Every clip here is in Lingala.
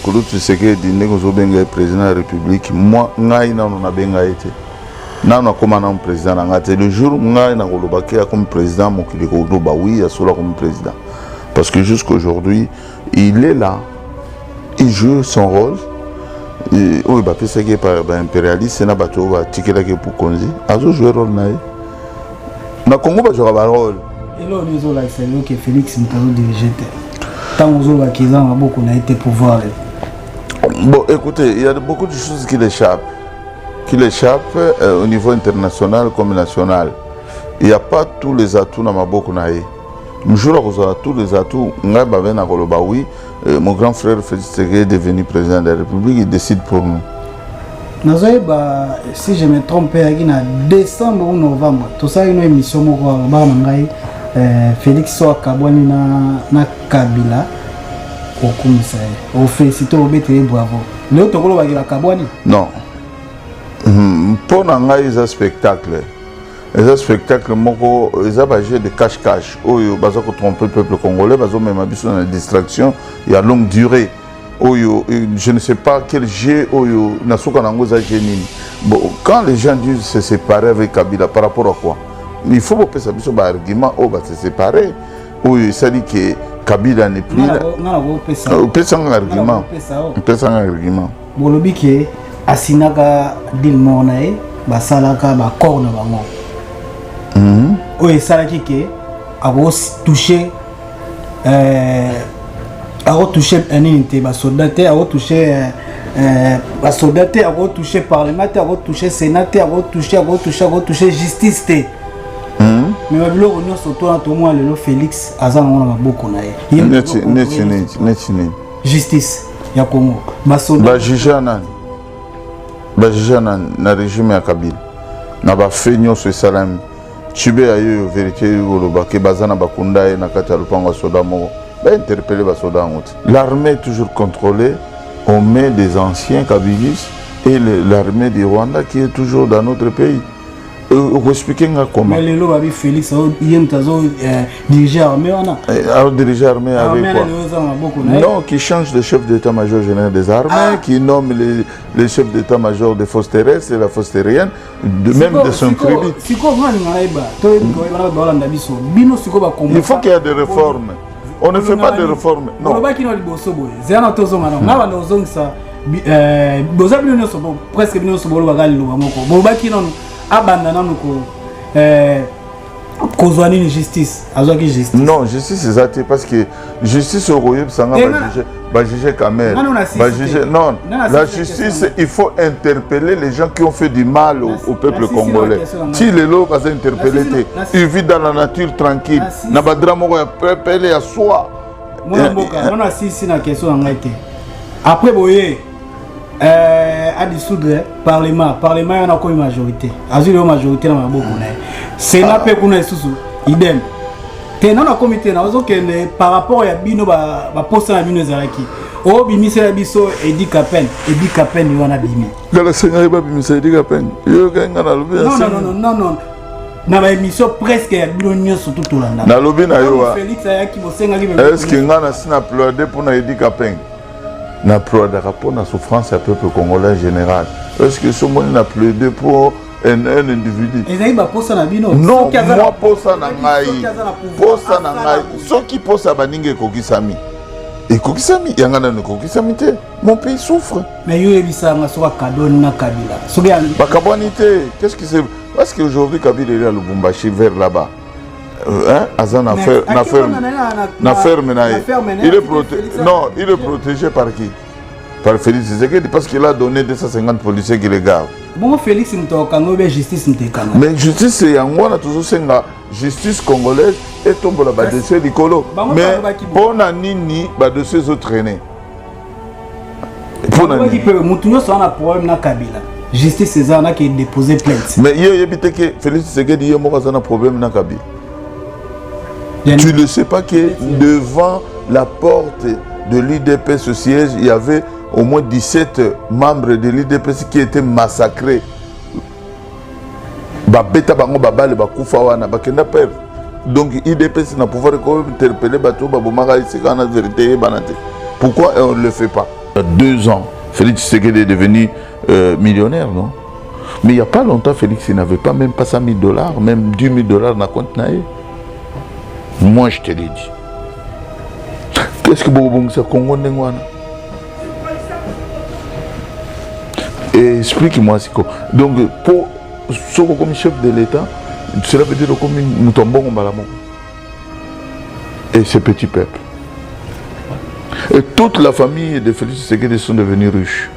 Mokolo Tshisekedi ndenge ozobenga président de la République, moi ngai nano na benga été. Nano akoma na président na ngate le jour ngai na kolobaki comme président mokili ko do ba oui asola comme président. Parce que jusqu'aujourd'hui, il est là. Il joue son rôle. Et oui, bah c'est que par impérialiste, na bato ba tikela ke pour konzi. Azo jouer rôle na. Na Congo ba jouer rôle. Et là on est là c'est que Félix Mutazo dirigé. Tant aux autres qui ont beaucoup n'a été pouvoir. Bon, écoutez, il y a beaucoup de choses qui l'échappent. Au niveau international comme national. Il n'y a pas tous les atouts dans ma beaucoup naïe. Le jour où on a tous les atouts, oui, mon grand frère Félix Tshisekedi est devenu président de la République, il décide pour nous. Si je me trompe, en décembre ou novembre, tout ça, une émission, Félix soit Kabouani na Kabila, au commissaire. Au félicité, au bété, bravo. Le Togolo va dire Kabouani? Non. Pour nous, il y a un spectacle. Les spectacles, ils ont de cache-cache. Ils ont trompé le peuple congolais, ils ont même habitué dans la distraction. Il y a longue durée. Je ne sais pas quel jet quand les gens disent se séparer avec Kabila, par rapport à quoi? Il faut que ça soit un argument, se séparer. Ça dit que Kabila n'est plus là. On peut un argument. Bon, le but est Asinaka Dilmonae, Basalaka, Bakorna Bango. Oui, ça dit que a touché un unité, soldaté, a touché soldaté, a touché parlementaire, a touché sénateur, a touché justice. Mais le on a surtout à tout moi le Félix Azan on a beaucoup naé. Justice ya Congo. Ba jijana na régime ya Kabila. Na ba fenyo so salam. Chibé ayo vérité ngoloba ke bazana bakunda na kati ya lupango soda moko. Ba interpeller ba soda ngoti. L'armée est toujours contrôlée aux mains des anciens kabilistes et l'armée du Rwanda qui est toujours dans notre pays. Vous expliquez comment? Mais le lobby Félix, il y a dirigé l'armée. Diriger l'armée avec quoi? Non, qui change de chef d'état-major général des armées, qui nomme les chefs d'état-major des forces terrestres et la force terrienne, même de son tribu. Il faut qu'il y ait des réformes. On ne fait pas de réformes. Non. Abandonnant nous justice. Non, justice c'est ça parce que justice au royaume ça va juger Kamel. Non, la justice il faut interpeller les gens qui ont fait du mal au peuple congolais. Si les lots va interpeller, ils vivent dans la nature tranquille. Na ba drame ko interpeller à soi. Non assisi na question en été. Après boyer à dissoudre parlement on a quoi une majorité azuli majorité na maboko na Sénat pe kuna isusu idem tena na comité na ozo kende par rapport ya bino ba poste na bino ezalaki o bimisa ya biso Edi Kapen yo wana bimi la seigneur ba bimisa Edi Kapen yo ganga na lobi non na ba émission presque ya bino nyonso tout olanda na lobi na yo Félix ayaki bosenga ki est-ce que ngana sina plaider pour na Edi Kapen na plaider pour la souffrance du peuple congolais en général. Est-ce que ce monde n'a plaidé pour un individu? Non, moi pour ça n'a pas. Ceux qui posent ça baninge kokisami. Et kokisami, il y a un kokisami. Mon pays souffre. Mais il y a un cadeau na Kabila. Qu'est-ce que c'est? Parce qu'aujourd'hui Kabila est à Lubumbashi vers là-bas. Azan affaire il est protégé par qui? Par Félix Tshisekedi parce qu'il a donné 250 policiers qui les gardent. Bon Félix Mtokango justice Mtekanga. Mais justice c'est yango na toujours senga justice congolaise et tombe la dossier likolo. Mais pour na nini ba dossier zo traîner. Pour na nini mutunyo so na problème na Kabila. Justice c'est ça na qui déposer plainte. Mais il y a que Félix Tshisekedi yo moko na problème na Kabila. Tu ne sais pas que devant la porte de l'UDPS ce siège, il y avait au moins 17 membres de l'UDPS qui étaient massacrés. Donc l'UDPS n'a pas pouvoir interpeller la vérité. Pourquoi on ne le fait pas? Il y a 2 ans, Félix Tshisekedi est devenu millionnaire, non? Mais il n'y a pas longtemps, Félix, il n'avait pas même pas $100 000, même $10 000 dans le compte. Moi, je te l'ai dit. Qu'est-ce que vous ça Congo Ndengwana? Explique-moi, Siko. Donc, pour ce comme chef de l'État, cela veut dire comme nous tombons au Malamon. Et ce petit peuple. Et toute la famille de Félix Tshisekedi sont devenus riches.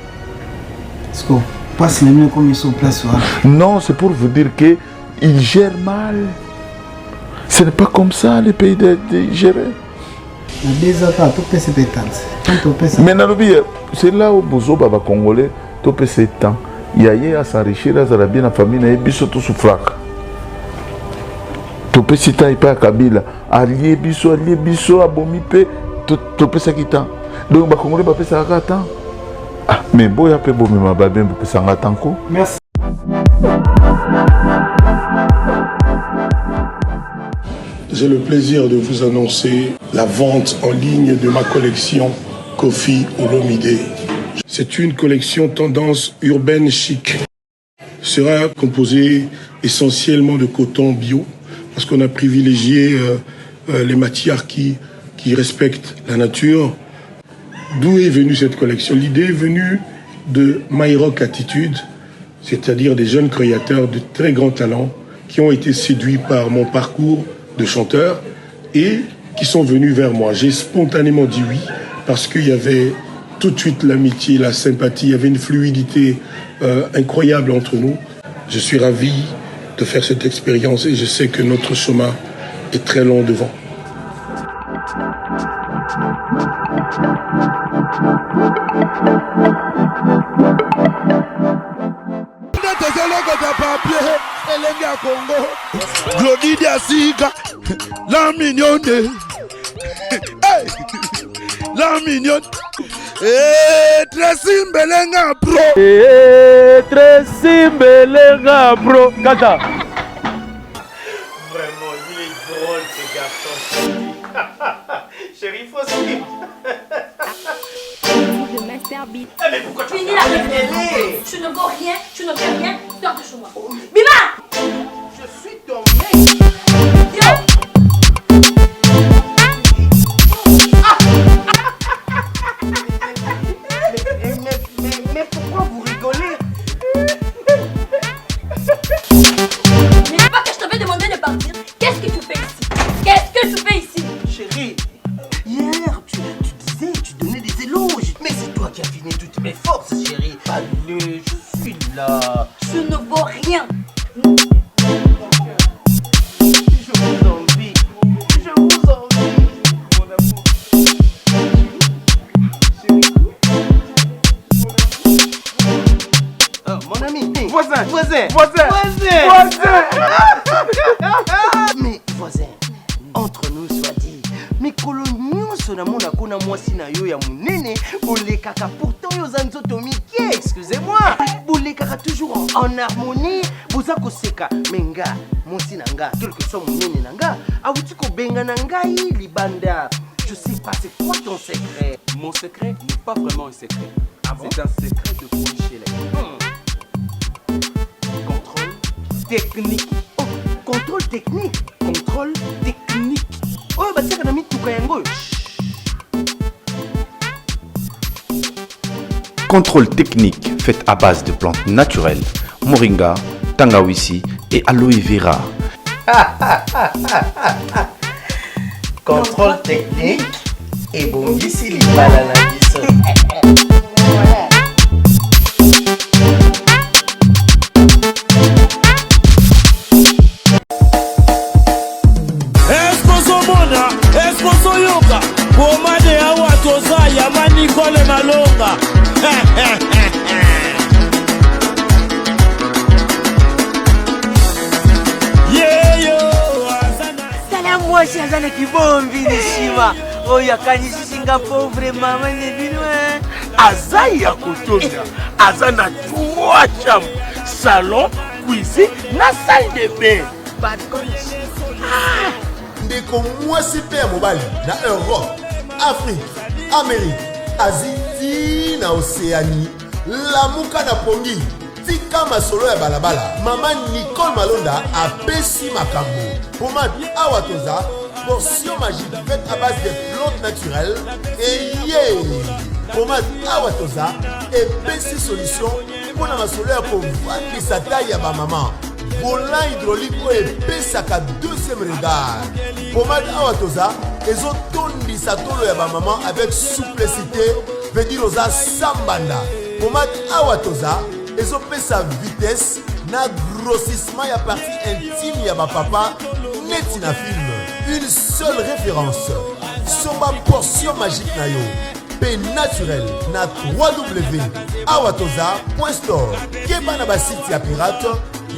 Siko, pas si les comme ils sont placés. Non, c'est pour vous dire qu'ils gèrent mal. Ce n'est pas comme ça les pays de gérer. Mais c'est là où Bozo Baba Congolais, tout peut s'étendre. Il y a à s'enrichir, à s'arabiner la famille, et puis surtout souffrir. Tout peut s'étendre, il peut à Kabila. Allié biso, à Bomipe, tout peut s'étendre. Donc, les Congolais ne peuvent pas s'arrêter. Mais bon, il y a peu de Bomi, mais il peut s'arrêter encore. Merci. J'ai le plaisir de vous annoncer la vente en ligne de ma collection Kofi Olomide. C'est une collection tendance urbaine chic. Sera composée essentiellement de coton bio parce qu'on a privilégié les matières qui respectent la nature. D'où est venue cette collection? L'idée est venue de My Rock Attitude, c'est-à-dire des jeunes créateurs de très grands talents qui ont été séduits par mon parcours de chanteur et qui sont venus vers moi. J'ai spontanément dit oui parce qu'il y avait tout de suite l'amitié, la sympathie, il y avait une fluidité incroyable entre nous. Je suis ravi de faire cette expérience et je sais que notre chemin est très long devant. Glodidia Sika, la mignonne, hey, la mignonne, Tracy Mbelenga bro, Tracy Mbelenga bro, Kata. Vraiment, il est drôle ce garçon. Chérie, faut suivre. De Master Beat. Mais pourquoi tu Finis la télé? Tu ne vaux rien, tu ne fais rien, sors de chez moi. Bima! Je suis ton mec. Mais pourquoi vous rigolez? Mais c'est pas que je t'avais demandé de partir. Qu'est-ce que tu fais ici? Qu'est-ce que tu fais ici? Chérie, hier tu disais, tu donnais des éloges. Mais c'est toi qui as fini toutes mes forces, chérie. Allez, je suis là. Tu ne vaux rien. Je vous envie. Je vous envie. Mon amour. Chérie. Oh, mon ami. Voisin. Mais voisin, entre nous soit dit, mais nyonso na mona kuna mwasi na yo ya munene bolekaka pourtant yo za nzoto mike, excusez-moi, bolekaka toujours en harmonie, boza koseka menga mwasi na nga quelque soit munene na nga awuti kobenga na ngai libanda. Je sais pas, c'est quoi ton secret? Mon secret n'est pas vraiment un secret. Ah bon? C'est un secret de Michel. Contrôle technique. Oh, contrôle technique. Contrôle technique. Oh, bah c'est qu'on a mis tout kayango. Contrôle technique fait à base de plantes naturelles, moringa, tangawizi et aloe vera. Contrôle technique et bon ici les bananes. Moi si azana kibombi nishima oyo akanishisinga pauvre mama nebinwe Azaya kotonda, azana 3 chambres, salon, cuisine, na salle de bain. Ndeko mwasi pe mobali na Europe, Afrique, Amérique, Asie, na Océanie, lamuka na pongi. Tika masolo ya balabala. Maman Nicole Malonda a pesi makambo. Pomade Awatoza, portion magique faite à base de plantes naturelles. Et pomade Awatoza et pesi solution pour la masolo ya kovandisa taille ya ba maman. Volant hydraulique et pesaka deuxième regard. Pomade Awatoza ezotondisa tolo ya ba maman avec souplicité, veut dire oza sambanda. Pomade Awatoza ezopesa vitesse na grossissement ya partie intime ya ba papa neti na film. Une seule référence. Somba portion magique na yo. P naturel na www.awatoza.store. Keba na ba site ya pirate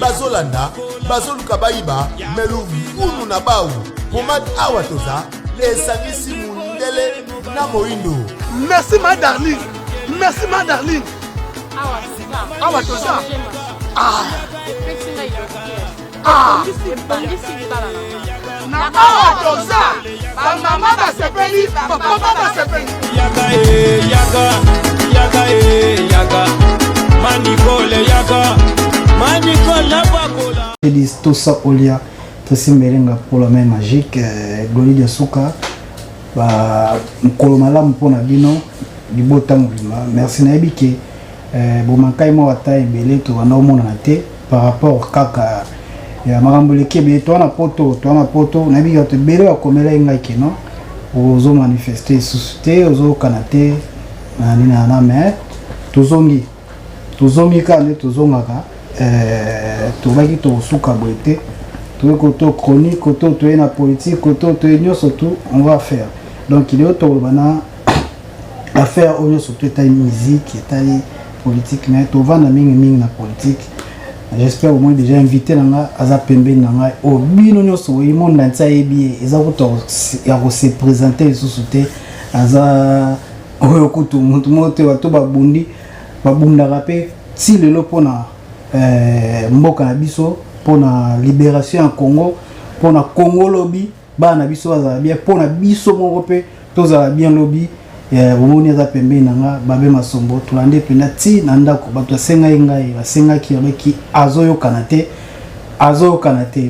bazolanda bazoluka baiba melu vunu na bau. Pomade Awatoza esangisi mundele na moindo. Merci ma darling. Merci ma darling. Awatoza. Na Awatoza. Ba mama ba sepeli, ba papa ba sepeli. Yaga. Manicole yaga. Manicole bakola. Dit tout ça Olia, Tracy Merenga pour la main magique, Gloli de Souka, Mkolomala mpona bino, du beau temps. Merci Naibike. Bomankai mo ata ebele to wana omona na te par rapport kaka ya makambo lekebe to na poto na biga to bele ya komela ngai keno ozo manifester susute ozo kanate na nina na me tozongi kane tozongaka to baki to suka boete to koto chronique koto to na politique koto to nyoso tout on va faire donc il est autour bana affaire on surtout ta musique taille politique mais to vanda mingi na politique. J'espère au moins déjà invité nanga aza pembe nanga o bino nyoso e monde ntsa ebi eza ko ya ko se présenter société aza oyo kutu mutu mote wato babunda rapé si lelo pona mboka na biso pona libération en Congo pona Congo lobby bana biso baza bien pona biso moko pe toza bien lobby bomoni aza pembe nanga babe masombo tulande pena ti na ndako bato asenga ngai basenga ki abeki azoyokana te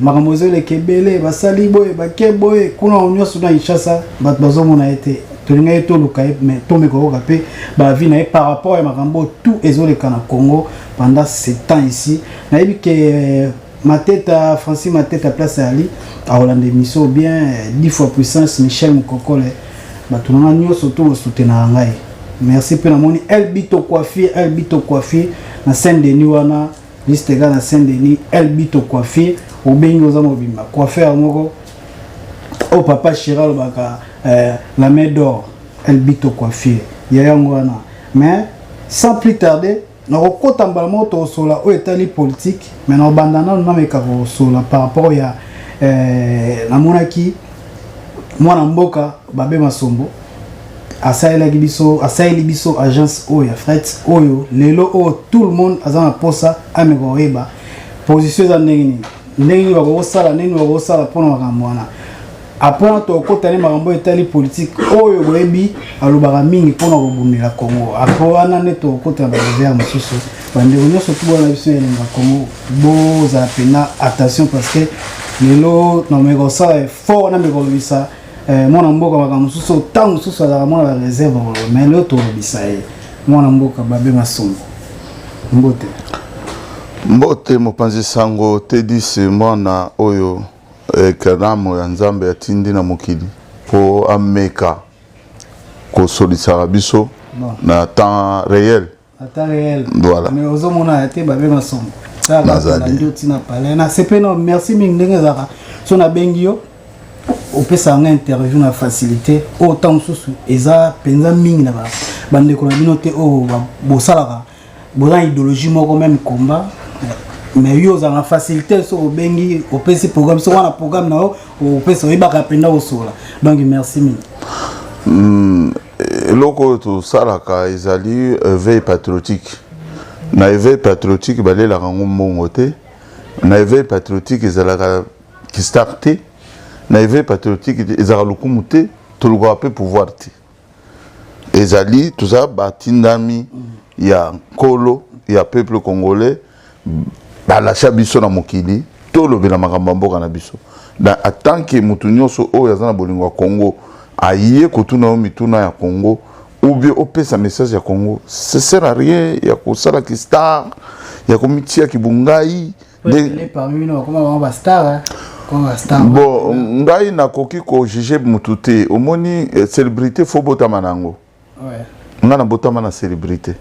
makambo ezole kebele basali boye bakeboye kuna onyoso na Ishasa bato bazomona ete tolinga eto luka mais tomeko ka pe ba vie na par rapport à makambo tout ezole kana Congo pendant 7 ans ici na yebi que Mateta Francis Mateta place ali a Hollande mission bien 10 fois puissance Michel Mukokole. Merci pour la Elbito coiffure na Saint-Denis wana liste ga na Saint-Denis Elbito coiffure au bengo za mobimba coiffeur moko au papa Chiral baka la main d'or Elbito coiffure ya yango wana mais sans plus tarder na kokota mbala moto sola o etali politique mais na bandana na meka ko sola par rapport ya na monaki mwana mboka babe masombo asaeli biso agence oyo fret oyo lelo o tout le monde azana posa ameko eba position za ndenge bakosala nini bakosala pona makambo wana apona to kotani makambo etali politique oyo boyebi alobaka mingi pona kobundela Congo apo wana ne to kotana bazia mosusu bandeko nyonso tubona biso elenga Congo boza pena attention parce que lelo na meko sala fort na meko bisa mwana mboka makambo suso tangu suso ala mwana la réserve mais le to bisaye mwana mboka babe masombo mbote mopanzi sango tedisi mwana oyo karamu ya nzambe ya tindi na mokili po ameka ko solisa biso na temps réel voilà mais ozo mona ate babe masombo ça la ndoti na pale na c'est pena merci mingi ngezaka so na bengio opesa nga interview na facilité autant susu eza penza mingi na ba bande ko na bino te o bosalaka boza idéologie moko même combat mais yo za na facilité so bengi opesi programme so wana programme na opesa ibaka penda osola donc merci mingi loko to salaka ezali veille patriotique na veille patriotique balela kango mbongo te na veille patriotique ezalaka qui starté na veille patriotique ezalaka lokumu te to luka pe pouvoir te ezali toza batindami ya nkolo ya peuple congolais balasha biso na mokili tolobela makambo mboka na biso en tant que mutu nyonso oyo aza na bolingo ya Congo aye kotuna yo mituna ya Congo ou bien opesa message ya Congo ça sert à rien ya kosala ki star ya komitia kibungai parmi nous comment va star bon ngai nakoki ko juger mutu te omoni célébrité fo botama nango nga na botama na célébrité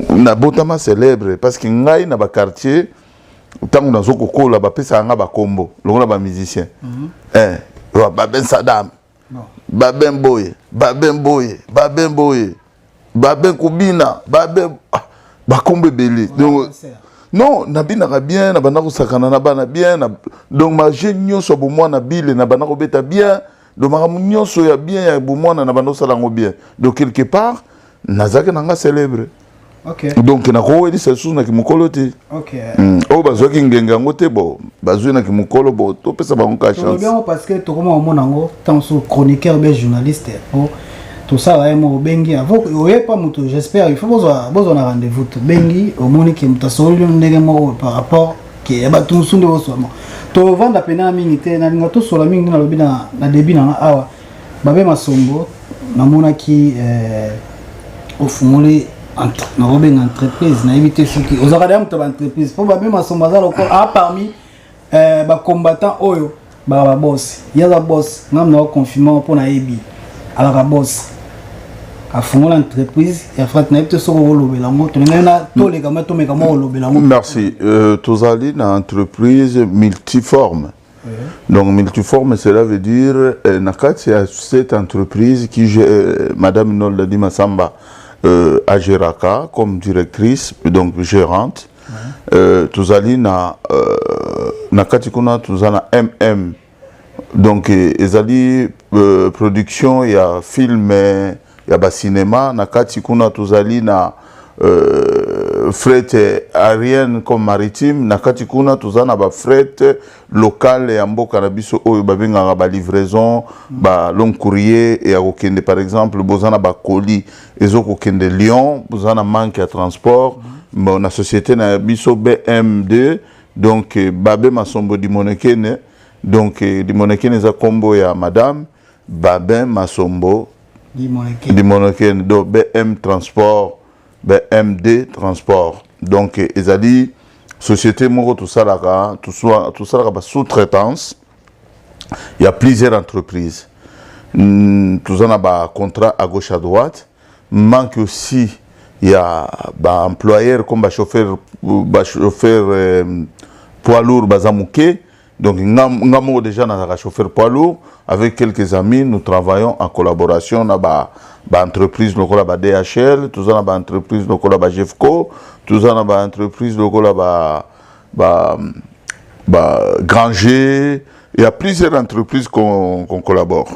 na botama célèbre parce que ngai na ba quartier tango nazo kokola bapesa nga bakombo longola ba musicien baben Sadam baben Boye baben Kubina baben bakombe belé donc non nabina bien na bana ko sakana na bana bien donc ma jeune so bo mwana bile na bana ko beta bien donc ma nyonso ya bien ya bo mwana na bana sala ngo bien donc quelque part nazaka nanga célèbre. Okay. Donc na ko wedi sesu na kimukolo te. Okay. O bazoki ngenga ngote bo bazui na kimukolo bo to pesa ba nka chance. Bien parce que to comment on ngo tant sur chroniqueur bien journaliste pour tout ça là mo bengi avant oye pas muto j'espère il faut besoin na rendez-vous to bengi au moni ki mutasolo ndenge mo par rapport ki ba tout sunde wo so mo. To vanda pena mingi te na ngato so la mingi na lobi na début na awa babe masombo na mona ki au fumole na robin entreprise na éviter ce qui aux arrêts de entreprise pour même à son bazar encore parmi ba combattant oyo ba boss ya la boss ngam na confinement pour na ebi alors la boss a fondé l'entreprise et a fait na éviter ce ko lobela mo to na to les gars to me kama lobela mo. Merci tozali na entreprise multiforme. Donc multiforme cela veut dire nakati ya cette entreprise qui madame Nolda Di Masamba à Géraka comme directrice, donc gérante. Tuzali na katikuna tuzana MM. Donc ezali production ya film ya ba cinéma na katikuna tuzali na fret aérienne comme maritime na katikuna tuzana ba fret local ya mboka na biso oyo babenga ba livraison ba long courrier et à okende par exemple bozana ba colis ezoko kende Lyon bozana manque à transport na société na biso BM2 donc babe masombo di monekene donc di monekene za kombo ya madame babe masombo di monekene do BM transport BMD transport donc ezali société moko tout ça là sous-traitance il y a plusieurs entreprises tout ça ba contrat à gauche à droite manque aussi il y a ba employeur comme ba chauffeur poids lourd bazamuke donc ngamo déjà na chauffeur poids lourd avec quelques amis nous travaillons en collaboration na ba entreprise lokola ba DHL tout ça na ba entreprise lokola ba Jefco tout ça na ba entreprise lokola ba Granger il y a plusieurs entreprises qu'on collabore.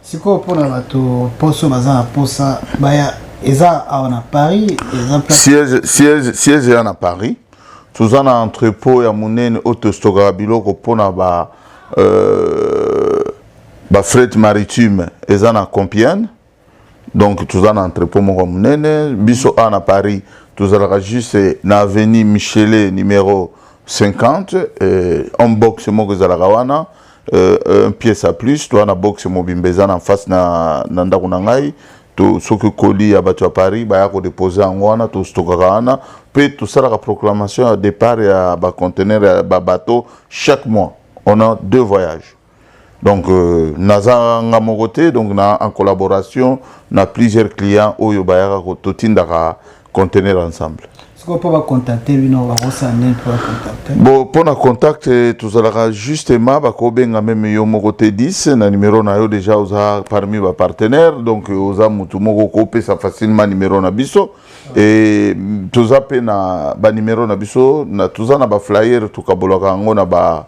Siko pour na bato poso baza posa baya eza à Paris siège à Paris tout ça na entrepôt ya munene autostockera biloko pona ba fret maritime eza na Compiègne. Donc tout ça na entrepôt moko munene biso à Paris tout ça juste na avenue Michelet numéro 50 en box moko za la wana un pièce à plus toi na box mobimbeza en face na ndako na ngai to soki colis ya bato à Paris ba ya ko déposer en wana to stockera wana puis tout ça la proclamation à départ ya ba conteneur ya ba bateau chaque mois on a 2 voyages. Donc naza ngamogote donc na en collaboration na plusieurs clients oyo bayaka ko totindaka conteneur ensemble. Est-ce qu'on peut contacter bino ba rosanen pour contacter? Bon pour na contact tout ça justement ba ko benga même yo mogote 10 na numéro na yo déjà oza parmi ba partenaires donc oza mutu moko ko pesa facilement numéro na biso et tout ça pe na ba numéro na biso na tout ça na ba flyer to kaboloka ngo na ba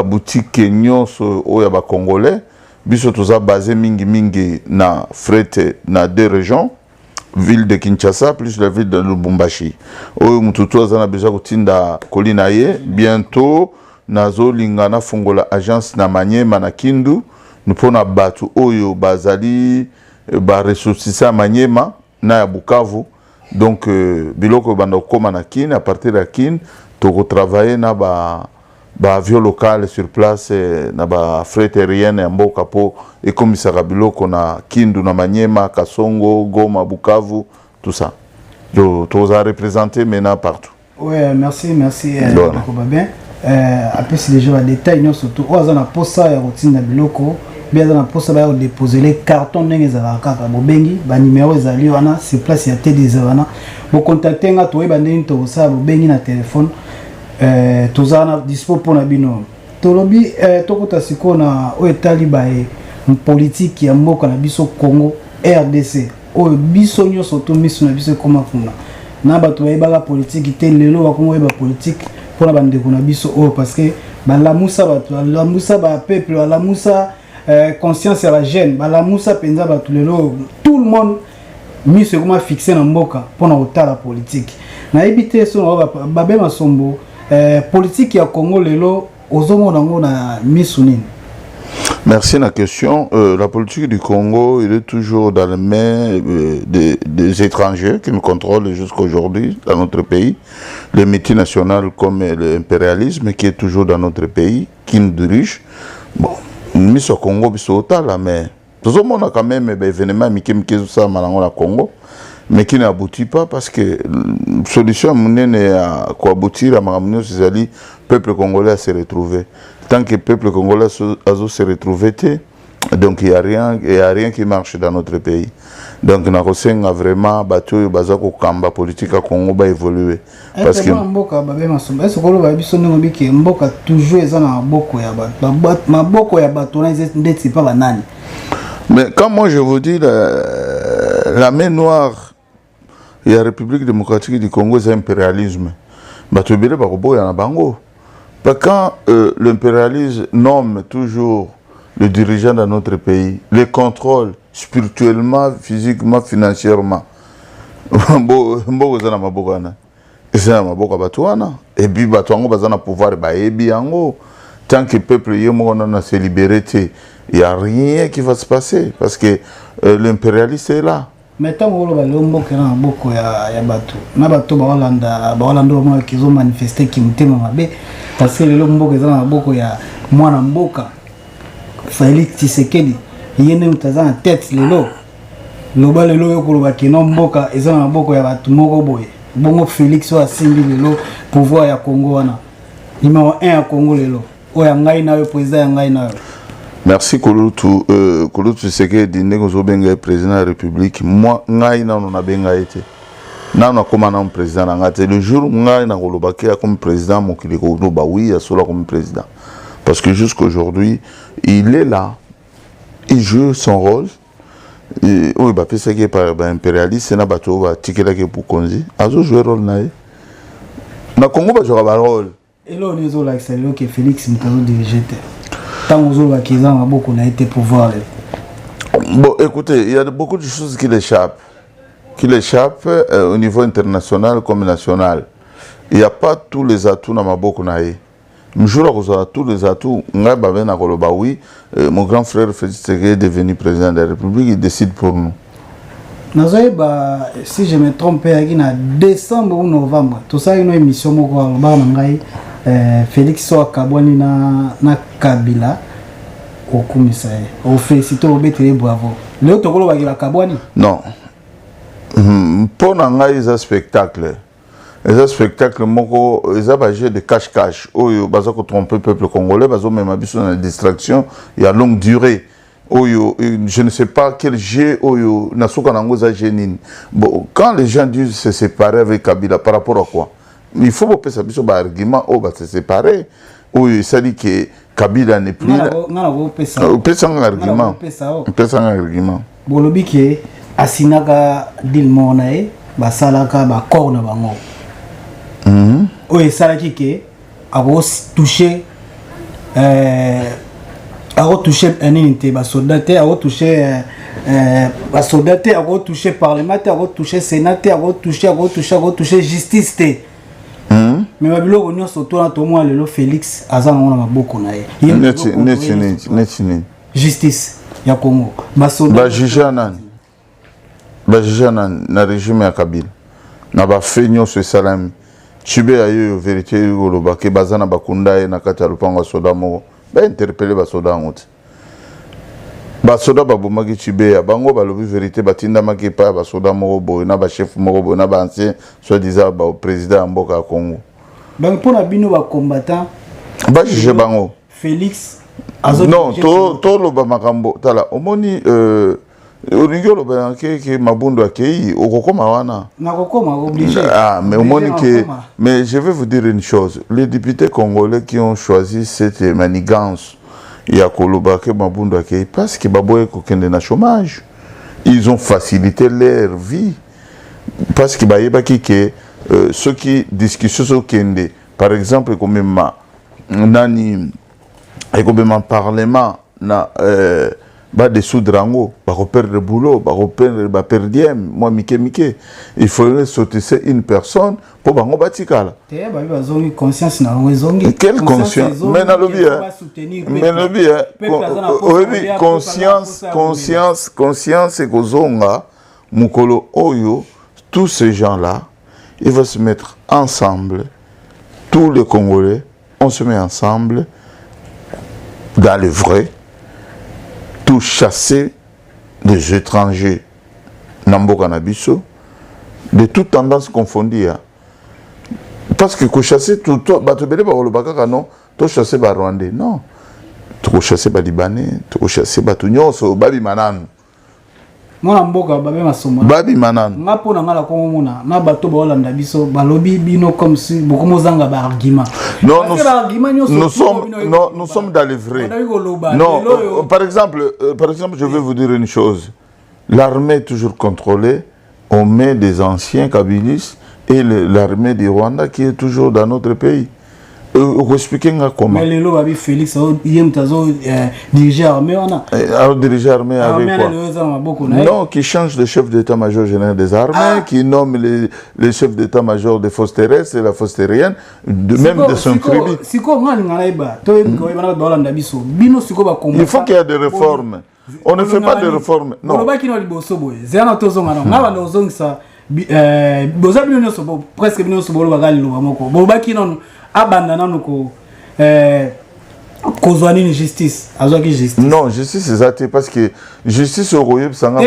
boutique nyonso oya ba congolais biso toza basé mingi na fret na 2 régions ville de Kinshasa plus la ville de Lubumbashi oyo mututu azana besoin kotinda kolina ye bientôt nazo lingana fungola agence na Manyema na Kindu nous pona batu oyo bazali ba ressources à Maniema na ya Bukavu. Donc biloko banda koma na Kin, à partir de Kin to travailler na ba avion local sur place na ba fret aérienne ya mboka po et comme ça biloko na Kindu na Maniema, Kasongo, Goma, Bukavu, tout ça. Donc tu as représenté maintenant partout. Ouais, merci bien. Après c'est déjà les détails nous surtout on a posé ça ya routine na biloko bien on a posé ça déposer les cartons ndenge za kaka bobengi ba numéro ezali wana c'est place ya TDZ wana bo contacter nga to ebandeni to ça bobengi na téléphone tozana dispo pour na bino tolobi tokota siko na o etali ba politique ya mboka na biso Congo RDC o biso nyonso to miso na biso koma funa na bato bayebaka politique te lelo bakongo yeba politique pour la bande na biso parce que la moussa ba peuple la moussa conscience à la jeune la moussa penza ba tout le monde mis sur comment fixer na mboka pour na otala politique na ebité so ba be masombo politique ya Congo lelo ozomona ngo na misunini. Merci la question. La politique du Congo, il est toujours dans les mains des étrangers qui nous contrôlent jusqu'à aujourd'hui dans notre pays. Le multinational comme l'impérialisme qui est toujours dans notre pays, qui nous dirige. Bon, nous sommes au Congo, nous sommes là, mais tout le monde a quand même des événements qui sont au Congo, mais qui n'aboutit pas parce que la solution à aboutir à le peuple congolais à se retrouver. Tant que le peuple congolais a se retrouvé, donc il n'y a rien qui marche dans notre pays. Donc nous avons vraiment battu le combat politique au Congo va évoluer. Parce que mais quand moi je vous dis la main noire et la République démocratique du Congo c'est l'impérialisme. Quand l'impérialisme nomme toujours le dirigeant dans notre pays, les contrôle spirituellement, physiquement, financièrement. Et puis, pouvoir tant que le peuple s'est libéré, il n'y a rien qui va se passer parce que l'impérialiste est là. Mais tant que l'on a beaucoup de bateaux, na bateau baolanda mo kizo manifester ki mutema mabe parce que le mboka ezana beaucoup ya mwana mboka Félix Tshisekedi yene mutazana tête lelo loba lelo yokoloba kino mboka ezana beaucoup ya bato moko boye bongo Félix wa simbi lelo pouvoir ya Congo wana numéro 1 ya Congo lelo oya ngai na yo président ya ngai na yo. Merci Kouloutou. Kouloutou Tshisekedi est président de la République. Moi, je suis comme président. Le jour où je suis comme président, je suis comme président. Parce que jusqu'à aujourd'hui, il est là. Il joue son rôle. Il est impérialiste. Il est pour Konzi. Il joue le rôle. Dans le Congo, il joue le rôle. Et là, on est que Félix Moukalou dirige. Beaucoup n'a été pouvoir. Bon, écoutez, il y a beaucoup de choses qui l'échappent au niveau international comme national. Il n'y a pas tous les atouts dans ma beaucoup naïe. Je joue tous les atouts. Oui, mon grand frère Félix est devenu président de la République, il décide pour nous. Si je me trompe, en décembre ou novembre, tout ça, il y a une émission Félix soit Kabwani na Kabila au commissaire. Au félicité au bétélé bravo. Le Tokolo va la Kabwani? Non. Pour un spectacle. Les spectacles, ils ont jeu de cache-cache. Ils ont trompé le peuple congolais, ils ont même abusé dans la distraction. Il y a longue durée. Je ne sais pas quel jeu quand les gens disent se séparer avec Kabila, par rapport à quoi? Il faut que ça puisse avoir un argument, se séparer. Oui, ça dit que Kabila n'est plus là. On peut un argument. Bolobi ke asinaka dilmonae basalaka ba corna bango. Oui, ça dit que a touché un unité ba soldaté a touché soldaté a touché parlementaire a touché sénateur a touché justice. Mais ma biloko nyonso to na to moi lelo Félix azana na maboko na ye. Net. Justice ya Congo. Ba juge nani? bajuge na régime ya Kabila na bafe nyonso esalami chibe ya yo vérité koloba ke baza na bakunda ye na kati ya lupango ya soda moko bainterpele basoda yango te basoda babomaki chibe ya bango balobi vérité batindamaki epai ya basoda moko boye na bachef moko boye na baancien soi-disant baprésident ya mboka ya Congo. Donc mpo na bino bacombattant bajuge bango Félix non toloba makambo tala omoni olingi oloba yanke ke mabundo akei okokoma wana nakokoma obligé. Mais omoni ke mais je vais vous dire une chose, les députés congolais qui ont choisi cette manigance ya koloba ke mabundo akei parce que baboye kokende na chômage, ils ont facilité leur vie parce que bayebaki ke ceux qui discussion so kende par exemple comme nani et comme parlement na ba dessoudre rango ba reperdre le boulot ba reperdre ba perdiem moi mike il faudrait sauter une personne pour bango batikala te ba bazongi conscience na ngezongi quelle conscience mais na lobby mais lobby conscience et kozonga mukolo oyo tous ces gens là ils vont se mettre ensemble, tous les Congolais on se met ensemble dans le vrai, tout chasser des étrangers, Nambo Kanabiso, de toutes tendances confondues. Parce que chasser tout, non, tout chasser les Rwandais, non, tout chasser les Libanais, tout chasser les Tunyos, Babi Manan. Mwana mboka babe masomo babi manana ngapo na ngala ko mona na bato ba Holanda biso balobi bino comme si beaucoup mozanga ba argument. Non, nous sommes dans le vrai. Non, par exemple, je vais vous dire une chose. L'armée est toujours contrôlée, on met des anciens kabilistes et l'armée du Rwanda qui est toujours dans notre pays. Vous expliquez comment? Mais le babi Félix diriger l'armée diriger l'armée avec quoi? Non, qui change de chef d'état-major général des armées, qui nomme les chefs d'état-major des forces terrestres et la force terrienne, même de son tribu. Il faut qu'il y ait des réformes. On ne fait pas de réformes. Non. Abandonnant nous kozwani ni justice azwaki justice non justice c'est ça parce que justice au royaume sanga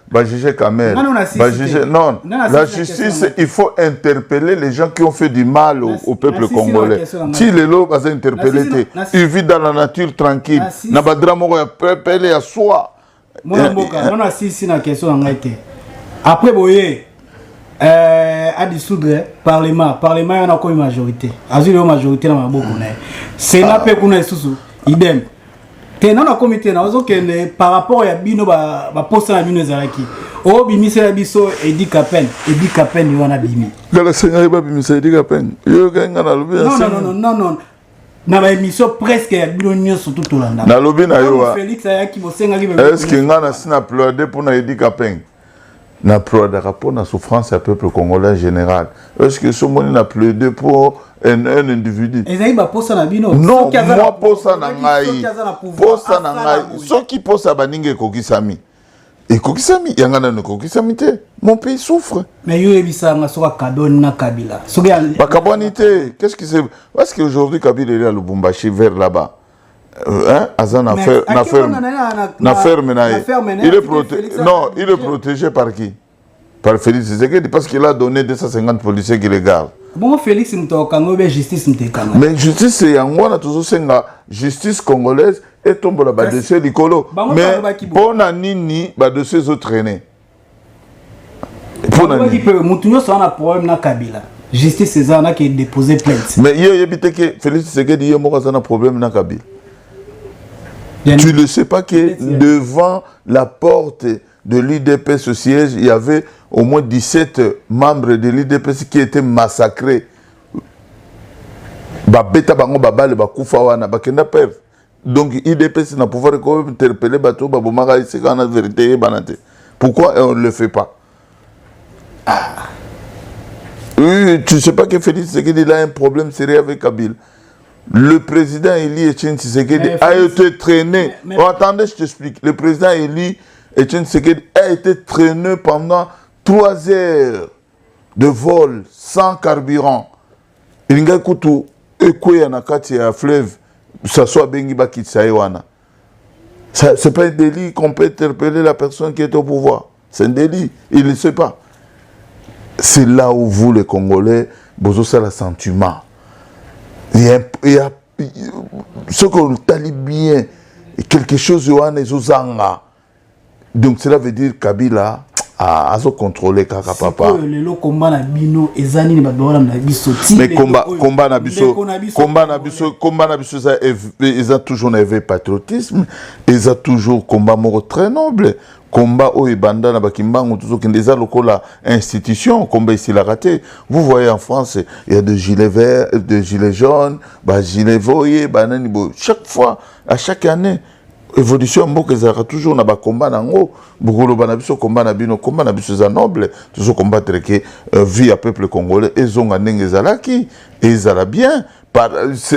ba juger Kamel ba juger non la justice il faut interpeller les gens qui ont fait du mal au peuple congolais si les lots va interpeller ils vivent dans la nature tranquille na ba drama ko ya peuple ya soi mon mboka non assisi na question ngate après boye à dissoudre parlement on a quoi une majorité azuli majorité na maboko na Sénat pe kuna isusu idem te na comité na ozo kende par rapport ya bino ba poste na bino ezalaki o bimisa ya biso Edi Kapen wana bimi la seigneur ba bimisa Edi Kapen yo ganga na lobi non na ba émission presque ya bino nyonso tout Holanda na lobi na yo Félix ayaki bosenga ki est-ce que ngana sina plaider pour na Edi Kapen na plaider pour la souffrance du peuple congolais en général. Est-ce que ce monde n'a plaidé pour un individu? Non, moi posa na ngai. Posa na ngai. Ceux qui posent à baninge kokisami. Et kokisami, yangana no kokisami te. Mon pays souffre. Mais yo ebisanga soka Kaboni na Kabila. Pas Kabonité. Qu'est-ce qui c'est? Parce qu'aujourd'hui Kabila est à Lubumbashi vers là-bas. Azan affaire il est protégé par qui? Par Félix Tshisekedi parce qu'il a donné 250 policiers qui les gardent. Bon Félix mtokango be justice mtekanga. Mais justice c'est yangwana toujours senga justice congolaise et tombe la ba dossier likolo. Mais pour na nini ba dossier zo traîner. Pour na nini mutunyo so na problème na Kabila. Justice c'est ça na qui déposer plainte. Mais il yebite que Félix Tshisekedi yo moko na problème na Kabila. Tu ne sais pas que devant la porte de l'IDPS ce siège, il y avait au moins 17 membres de l'IDPS qui étaient massacrés. Donc l'IDPS n'a pas pouvoir interpeller Bato Babomara ici quand on a vérité. Pourquoi on ne le fait pas? Oui, tu ne sais pas que Félix Tshisekedi a un problème sérieux avec Kabila. Le président Eli Etienne Tshisekedi a été traîné. Attendez, je t'explique. Le président Eli Etienne Tshisekedi a été traîné pendant 3 heures de vol sans carburant. Il y a kutu ekwe na kati ya fleuve, ça soit bengi bakitsa ewana. C'est pas un délit qu'on peut interpeller la personne qui est au pouvoir. C'est un délit, il ne le sait pas. C'est là où vous, les Congolais, vous avez le sentiment. Il y a ce qu'on tali bien, quelque chose donc cela veut dire Kabila a contrôlé Kaka Papa. Mais combat na biso ils ont toujours un patriotisme, ils ont toujours combat mort très noble. Combat au Ebanda na bakimbango toujours qui des lokola institution combat ici la raté. Vous voyez en France il y a des gilets verts, des gilets jaunes, bah gilets voyés, banani bo chaque fois à chaque année évolution moko ezaka toujours na ba combat nango bukolo bana biso combat na biso za noble toujours combattre que vie à peuple congolais ezonga ndenge ezalaki ezala bien par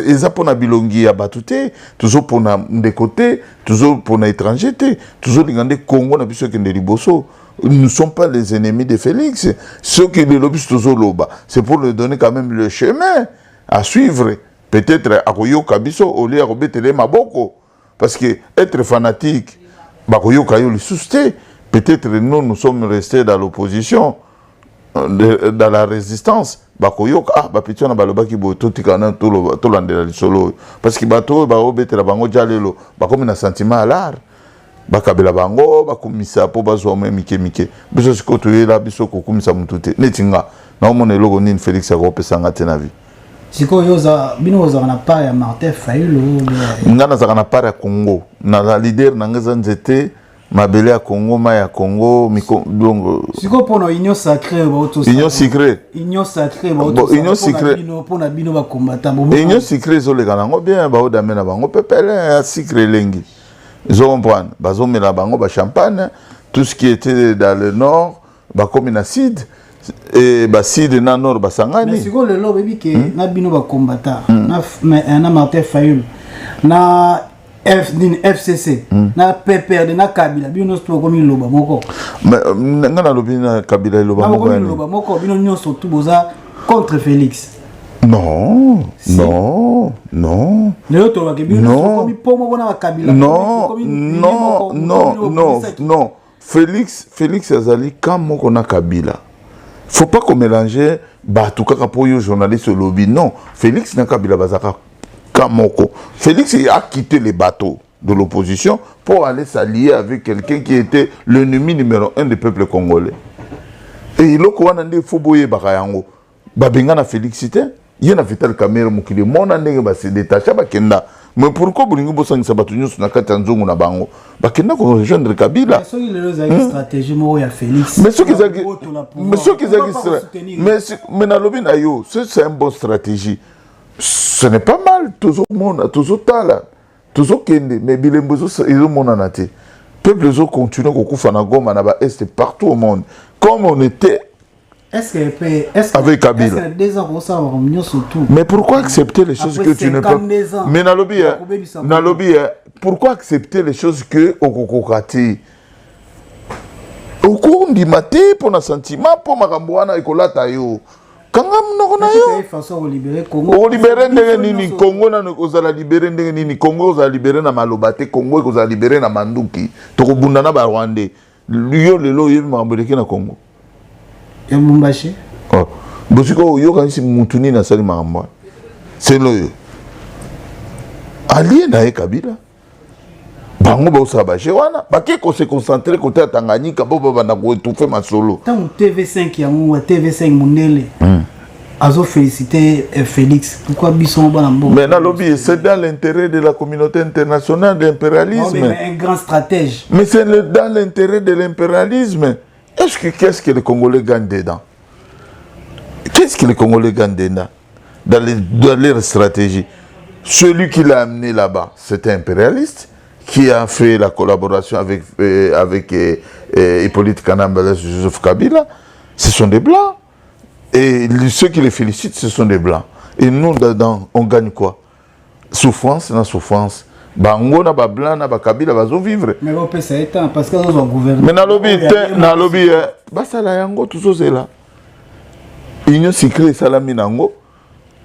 eza pona bilongi ya batute toujours pona ndekote toujours pona étranger toujours lingande Congo na biso kende liboso. Nous ne sommes pas les ennemis de Félix. Ceux qui le lobby toujours loba, c'est pour lui donner quand même le chemin à suivre. Peut-être à Koyo Kabiso au lieu de Betele Maboko. Parce que être fanatique, Bakoyo Kayo le sousté. Peut-être nous sommes restés dans l'opposition, dans la résistance. Bakoyo petit on a baloba ki boto tikana to landela lisolo. Parce que bato ba obetela bango jalelo, bakomi na sentiment à l'art. Bakabela bango bakumisa po bazwa mike biso sikoto yela biso kokumisa mutute netinga na omone logo nini Félix akopesanga te na vie siko yoza bino oza na part ya Martin Fayulu ngana za na part ya Congo na leader na ngeza nzete mabele ya Congo ma ya Congo miko dongo siko pona union sacrée ba auto union sacrée ba auto union sacrée pona bino ba combattant union sacrée zo le kana ngo bien ba odame na bango pepele ya sacré lengi. Ils ont compris, ils ont mis la bango, champagne, tout ce qui était dans le nord, comme une acide, et acide dans le nord, sangani. Mais c'est quoi le lot, baby, que na bino ba combattant, na Martin Fayulu, na FCC, na PPR, na Kabila, bino sto comme loba moko. Mais ngana lobi na Kabila loba moko. Loba moko, bino nyo surtout boza contre Félix. Non, si. Non. Félix Azali comme on a Kabila. Faut pas qu'on mélange tout cas pour les journalistes lobby. Non, Félix n'a Kabila bazaka kamoko. Félix a quitté les bateaux de l'opposition pour aller s'allier avec quelqu'un qui était l'ennemi numéro 1 du peuple congolais. Et il a faut boyer bakayango. Babenga na Félixité. Il y a Vital Kamere mukili mona ndenge ba se détacher bakenda mais pourquoi bolingo bosangisa batu nyusu na kati nzungu na bango bakenda ko rejoindre Kabila mais il y a une stratégie mo ya Félix mais ceux qui mais na lobi na yo c'est une bonne stratégie ce n'est pas mal toujours mona toujours tala toujours kende mais bilembo ils mona naté peuple zo continue ko kufa na Goma na ba est partout au monde comme on était. Avec Kabila. Mais pourquoi accepter les choses que tu ne peux pas? Mais Nalobi, pourquoi accepter les choses que Okokokati? Oko ndi mate pour un sentiment pour makamboana ekolata yo. Kangam nokona yo. O libérer ndenge nini Congo na kozala libérer ndenge nini Congo kozala libérer na malobate Congo kozala libérer na manduki. Tokobunda na ba Rwandais. Yo lelo yebi makamboleki na Congo. Mumbashi. Oh, bosiko yo kanisi mutuni na sali makambo. C'est le allié na Kabila. Bango ba usaba wana, baki ko se concentrer côté Tanganyika bo ba na ko étouffer masolo. Tant TV5 ya mu TV5 Mundele. Azo féliciter Félix. Pourquoi bison ba na mbo? Mais na lobby c'est dans l'intérêt de la communauté internationale de l'impérialisme. Oh, mais un grand stratège. Mais c'est dans l'intérêt de l'impérialisme. Qu'est-ce que les Congolais gagnent dedans? Qu'est-ce que les Congolais gagnent dedans? Dans leur stratégie. Celui qui l'a amené là-bas, c'était un impérialiste qui a fait la collaboration avec Hippolyte Kanambala, Joseph Kabila. Ce sont des Blancs. Et ceux qui les félicitent, ce sont des Blancs. Et nous, dedans, on gagne quoi? Souffrance, la souffrance. bango na ba blanc na ba kabila bazo vivre. Mais on peut ça étant parce que nous avons gouvernement. Mais na lobby basala yango tuzozela. Union secret salami nango.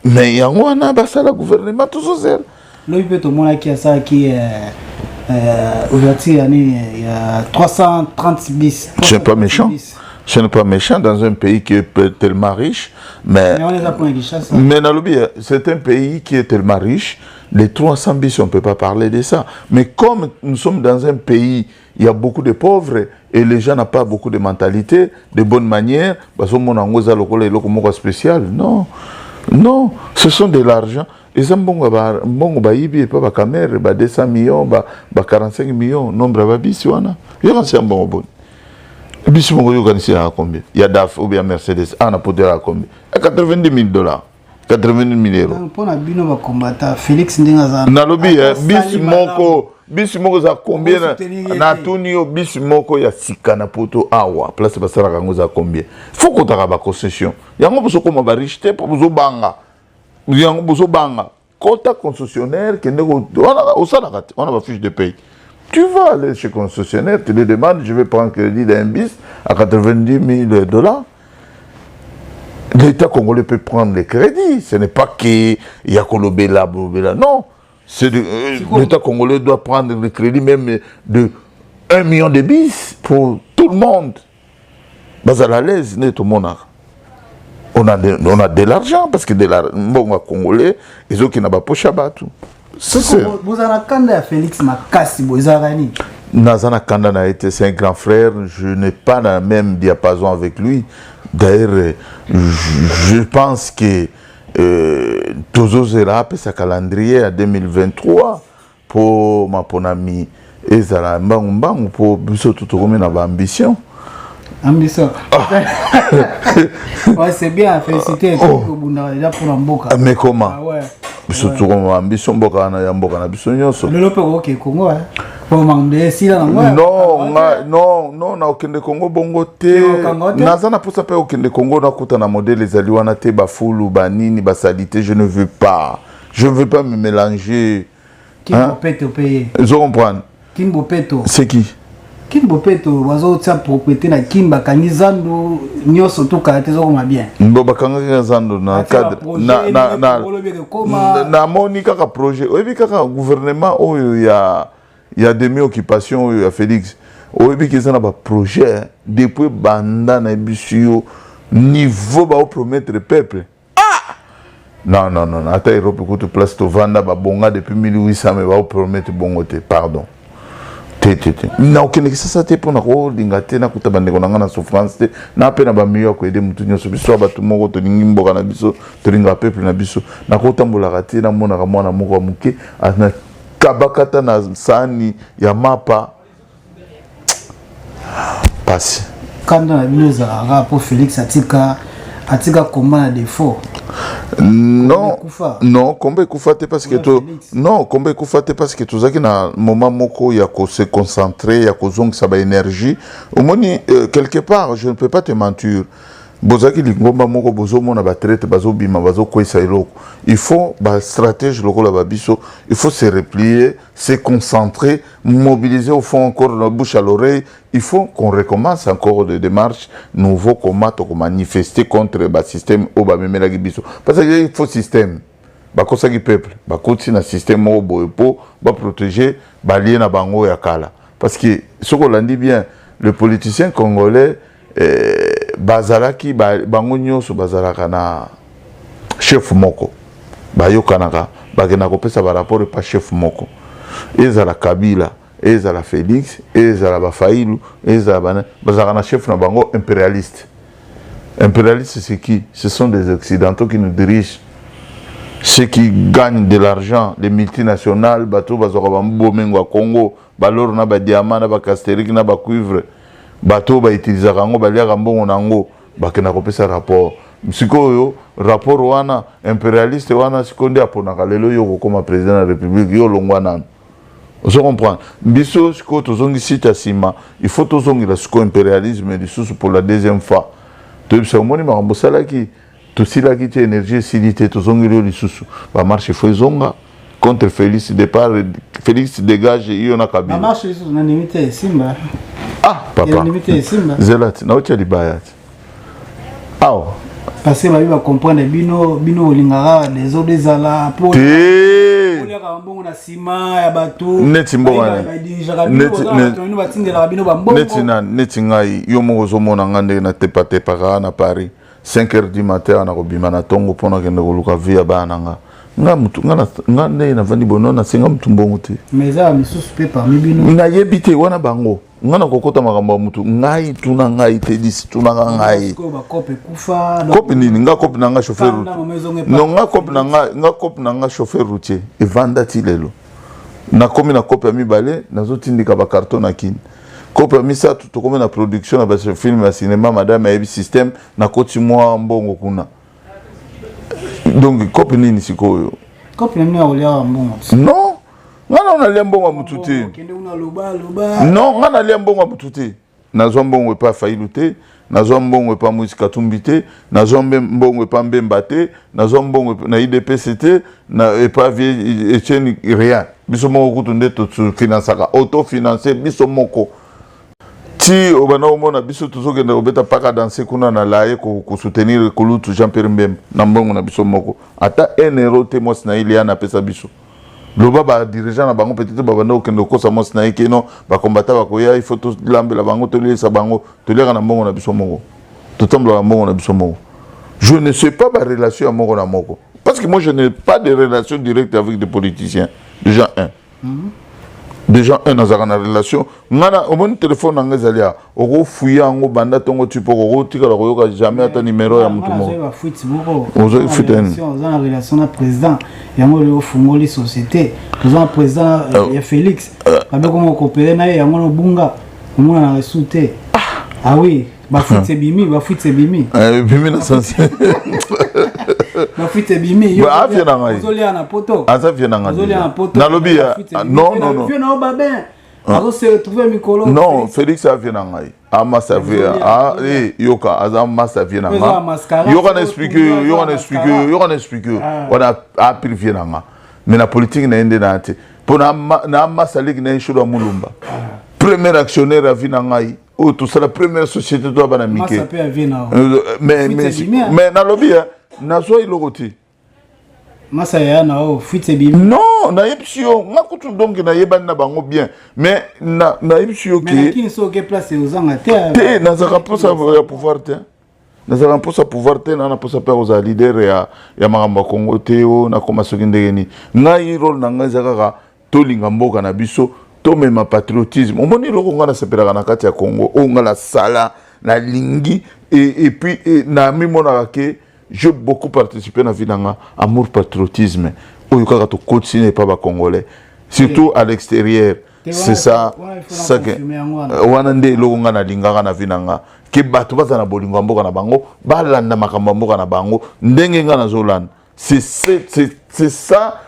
Mais yango na basala gouvernement tuzozela. Lobby peut tout monde qui a ça qui ouverture il y a 330 bis. Je ne pas méchant. Je ne suis pas méchant dans un pays qui est tellement riche, mais c'est un pays qui est tellement riche, les 300 bis, on ne peut pas parler de ça. Mais comme nous sommes dans un pays, il y a beaucoup de pauvres et les gens n'ont pas beaucoup de mentalité, de bonnes manières, spécial. Non, non, ce sont de l'argent. Et ça, bon, baïbi, pas caméra, 200 millions, 45 millions, nombre de bis, il y a un bon bon. Bis mon organisé à combien? Il y a DAF ou bien Mercedes, on a posé à combien? À $90 000. 90 000 euros. Pour la bino va combattre Félix Ndingaza. Na lobby bis moko za combien na tunio bis moko ya sika na poto awa place basara kango za combien? Faut qu'on tara ba concession. Yango boso koma ba richeté pour boso banga. Yango boso banga. Quota concessionnaire qui nego on a ba fiche de paye. Tu vas aller chez concessionnaire, tu lui demandes, je vais prendre crédit d'un bis à $90 000. L'État congolais peut prendre les crédits. Ce n'est pas qu'il y a Kolobela, non. L'État congolais doit prendre le crédit même de 1 million de bis pour tout le monde. Basal à l'aise, tout le monde. On a de l'argent parce que de l'argent congolais, ils ont qui n'a pas poche à battre. Vous avez Kanda Félix Makassi, vous avez Nazana Kanda a été c'est un grand frère, je n'ai pas le même diapason avec lui. D'ailleurs, je pense que Tozo Zera a sa calendrier à 2023 pour ma ami Ezara Mbang pour Bisso tout comme une ambition. Ambition. Ouais, c'est bien, féliciter pour Mboka. Mais comment? Surtout comme ambition Mboka na Mboka na biso nyonso. Le lope OK Congo hein. Non, na okende Congo bongo te. Nazana pour ça pe okende Congo na kuta na modèle ezali wana te ba fulu ba nini ba salité, je ne veux pas. Je ne veux pas me mélanger. Kimbo Peto paye. Je comprends. Kimbo Peto. C'est qui? Kimbo Peto wazo tsa propriété na Kimba kanizando nyoso to kate zo ma bien. Mboba kanga zando na cadre na moni kaka projet. Oyebi kaka gouvernement oyo ya demi-occupation oyo ya Félix. Oyebi ki zana ba projet depuis banda na bisu niveau ba promettre peuple. Ah! Non, ata Europe ko place to vanda ba bonga depuis 1800 mais ba promettre bongote, pardon. Na okende kisasa te pona ko dingate na kutabande konanga na souffrance te na pena ba miyo ko aider mutu nyoso biso ba tumoko to ningi mboka na biso to linga peuple na biso na ko tambola kate na mona ka mwana moko muke na kabakata na sani ya mapa passe kanda na binoza rapport Félix atika combat défaut. Non, combat kufate parce que combat kufate parce que tozaki na moment moko ya ko se concentrer ya ko zongisa ba énergie omoni quelque part je ne peux pas te mentir bozaki lingomba moko bozo mona ba traite bazo bima bazo kwesa eloko il faut ba stratège lokola ba biso il faut se replier se concentrer mobiliser au fond encore la bouche à l'oreille il faut qu'on recommence encore des démarches nouveau comment to manifester contre ba système au ba memela biso parce que il faut système ba kosaki peuple ba koti na système au boepo ba protéger ba lié na bango ya kala parce que ce qu'on dit bien le politicien congolais bazalaki bango nyonso bazalaka na chef moko bayokanaka bakenda kopesa ba rapport pa chef moko ezala Kabila ezala Félix ezala Bafailu ezala bazalaka na chef na bango impérialiste c'est qui? Ce sont des occidentaux qui nous dirigent, ceux qui gagnent de l'argent, les multinationales bato bazaka bambomengo à Congo balor na ba diamant na ba castérique na ba cuivre bato ba utiliser kango baliaka mbongo nango bakena kopesa rapport sikoyo rapport wana impérialiste wana sikonde aponaka lelo yo kokoma président de la république yo longwa nano on comprend biso siko tozongi sita sima il faut tozongi la siko impérialisme lisusu pour la deuxième fois to bisa moni makambo salaki to silaki te énergie silité tozongi lo lisusu ba marché fo zonga contre Félix départ, Félix dégage, il y en a Kabila. La marche est unanimité, Simba. Ah, papa. Unanimité, Simba. Zelat, na ocha libayat. Ah. Parce que va comprendre bino lingara des autres des ala pour Té. Olia ka mbongo na sima ya bato. Neti mbongo. Neti ngai yo moko zo mona ngande na tepa na Paris. 5h du matin na kobima na tongo pona kende koluka via bana nga. Nga mutu nga ne na vandi bono na singa mutu mbongo te. Mais ça misusu pe parmi bino. Na yebite wana bango. Nga na kokota makambo mutu ngai tuna ngai te disi tuna ngai. Ko ba kope kufa. Kope nini nga kope na nga chauffeur. Non nga kope na nga chauffeur routier. E vanda ti lelo. Na komi na kope mi balé nazo tindika ba carton na kin. Kope mi sa to komi na production na ba film ya cinéma madame ya système na koti mwa mbongo kuna. Donc kope nini sikoyo? Kope nini olia mbongo? Non. Ngana unalia mbongo mutu te. Non, ngana lia mbongo mutu te. Nazwa mbongo pa Fayulu te, nazwa mbongo pa Moïse Katumbi te, nazwa mbongo pa Mbemba te, nazwa mbongo na IDPC te, na pa vie Etienne rien. Biso moko kutunde to finansaka autofinancer biso moko. Ti obana omona biso tuzokenda obeta paka danser kuna na laye ko soutenir kolutu Jean-Pierre Mbemba na mbongo na biso moko. Ata 1 euro te mos na ile ana pesa biso. Loba ba dirigeant na bango peut-être ba banda okende kosa mos na ekeno ba combattant ba koya il faut tous lambela bango to lesa bango to leka na mbongo na biso moko. To tambla na mbongo na biso moko. Je ne sais pas ma relation à moko na moko parce que moi je n'ai pas de relation directe avec des politiciens. Déjà un. Déjà un dans une relation ngana au mon téléphone nga zalia oko fuya ngo banda tongo tipo ko tika la koyoka jamais ata numéro ya mutu mo ozo futen on relation na président yango le fungoli société président président ya Félix abe ko coopérer na yango no bunga mona na resute ah oui ba futse bimi bimi na sens Mafite bimi yo afia ngai ozolia na poto azafia ngai ozolia na poto na lobby non viens na babin azo se trouver mikolo non Félix afia ngai ama savia yoka azama savia ngai yoka na expliquer wana apirifia ngai mais la politique na ende na te pour na ama salik na shuro mulumba premier actionnaire avina ngai oh tout ça la première société doit bana mike mais na lobby nazo ilogoti masa ya na o fitse bimi non na ipsio ngakutu donc na yebani na bango bien mais na ipsio ki mais qui so ke place uzanga te na za posa ya pouvoir te na za posa pouvoir te na posa pa oza leader ya magamba Kongo te o na koma sokindegeni ngai role na ngai zaka to linga mboka na biso to mema patriotisme omoni loko ngana sepera na kati ya Kongo o ngala sala na lingi et puis na mimona ke j'ai beaucoup participé dans la vie d'anga amour patriotisme où il faut continuer pas ba congolais surtout à l'extérieur c'est ça ça que wanande longa na linganga na vie d'anga ke bato baza na bolingo mboka na bango balanda makambo mboka na bango ndenge nga na zolanda c'est ça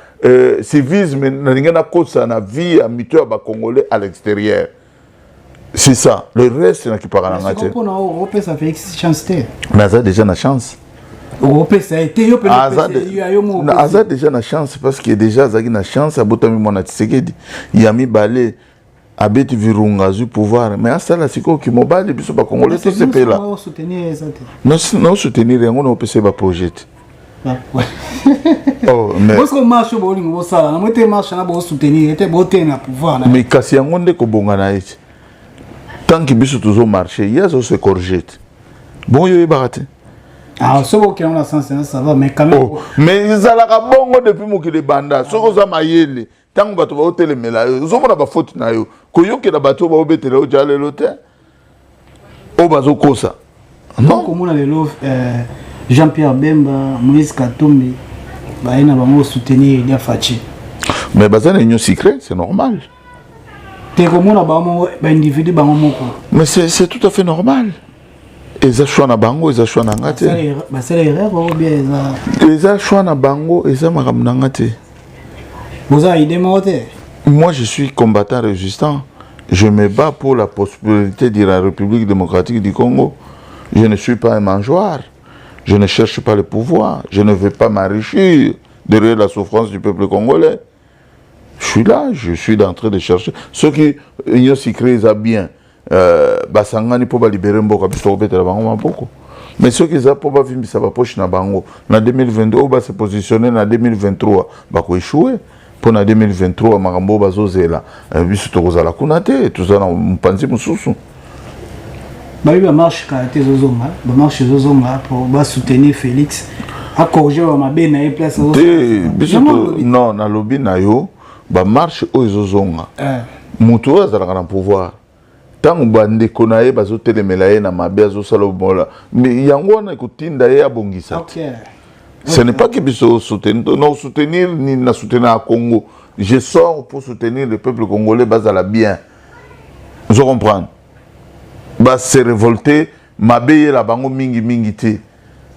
civisme na lingana kosa na vie à mito ba congolais à l'extérieur c'est ça le reste na qui parle en ngate mais ça déjà na chance Aza déjà na chance parce que déjà Azaki na chance abotami mona Tshisekedi yami balé abeti virunga zu pouvoir mais à ça là c'est quoi qui mobile biso ba congolais tout ce pays là non soutenir yango na opese ba projet oh mais parce que marche bolingo bo sala na moté marche na bo soutenir était boté na pouvoir mais kasi yango nde ko bonga na eti tant que biso toujours marcher yazo se corjette bon yo barate. Ah, ce qui est dans le sens, ça va, mais quand même. Oh, mais ils ont bongo depuis mon kile banda. Ce que ça m'a yélé. Tant que tu vas au télé, mais là, ils ont pas faute na yo. Koyo que la bateau va au bétele au jale l'hôtel. Au bazo kosa. Non, comme on a les Jean-Pierre Bemba, Moïse Katumbi, bah ils n'ont pas soutenir il y a Fachi. Mais bah ça n'est pas secret, c'est normal. T'es comme on a bah individu bah mais c'est tout à fait normal. Eza choix na bango eza choix na ngate ba c'est l'erreur ou bien eza choix na bango eza makam na ngate vous avez idée moté moi je suis combattant résistant je me bats pour la possibilité de la République démocratique du Congo je ne suis pas un mangeoire je ne cherche pas le pouvoir je ne veux pas m'enrichir derrière la souffrance du peuple congolais Je suis là, je suis en train de chercher. Ceux qui ont secret, ça bien. Basangani pour libérer Mboka, puis ça va beaucoup. Mais ceux qui ont pour vivre, ça va poche na bango. En 2022, on va se positionner en 2023. Bah quoi échouer. Pour en 2023, Marambo va zozela. Puis c'est tout ça la kunate, tout ça on pense mususu. Bah il va marcher karaté zozonga, va marcher zozonga pour soutenir Félix. À corriger ma belle na place zozonga. Non, na lobby na yo, ba marche o zozonga. Mutu azalaka na pouvoir. Tant bande konaye bazo telemela ye na mabe azo salobola. Mais yango wana kutinda ye abongisa. OK. Ce n'est pas que biso soutenir, non soutenir ni na soutenir à Congo. Je sors pour soutenir le peuple congolais basala bien. Je comprends. Ba se révolter, mabe la bango mingi mingi te.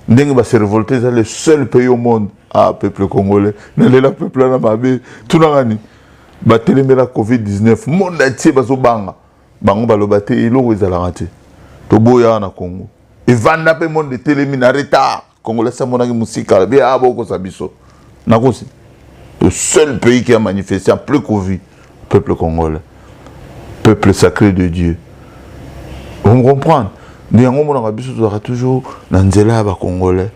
Ndenge ba se révolter, c'est le seul pays au monde à peuple congolais. Nele la peuple na mabe tout nangani. Ba telemela Covid-19 monde entier bazo banga. Bango baloba te eloko ezalaka te. To boya na Congo. Et vanda pe monde telemi na retard. Congolais ça monaki musika bien aboko sabiso. Nakosi. Le seul pays qui a manifesté en plus Covid, peuple congolais. Peuple sacré de Dieu. Vous me comprenez? Ndiango monaka biso toujours na nzela ba congolais.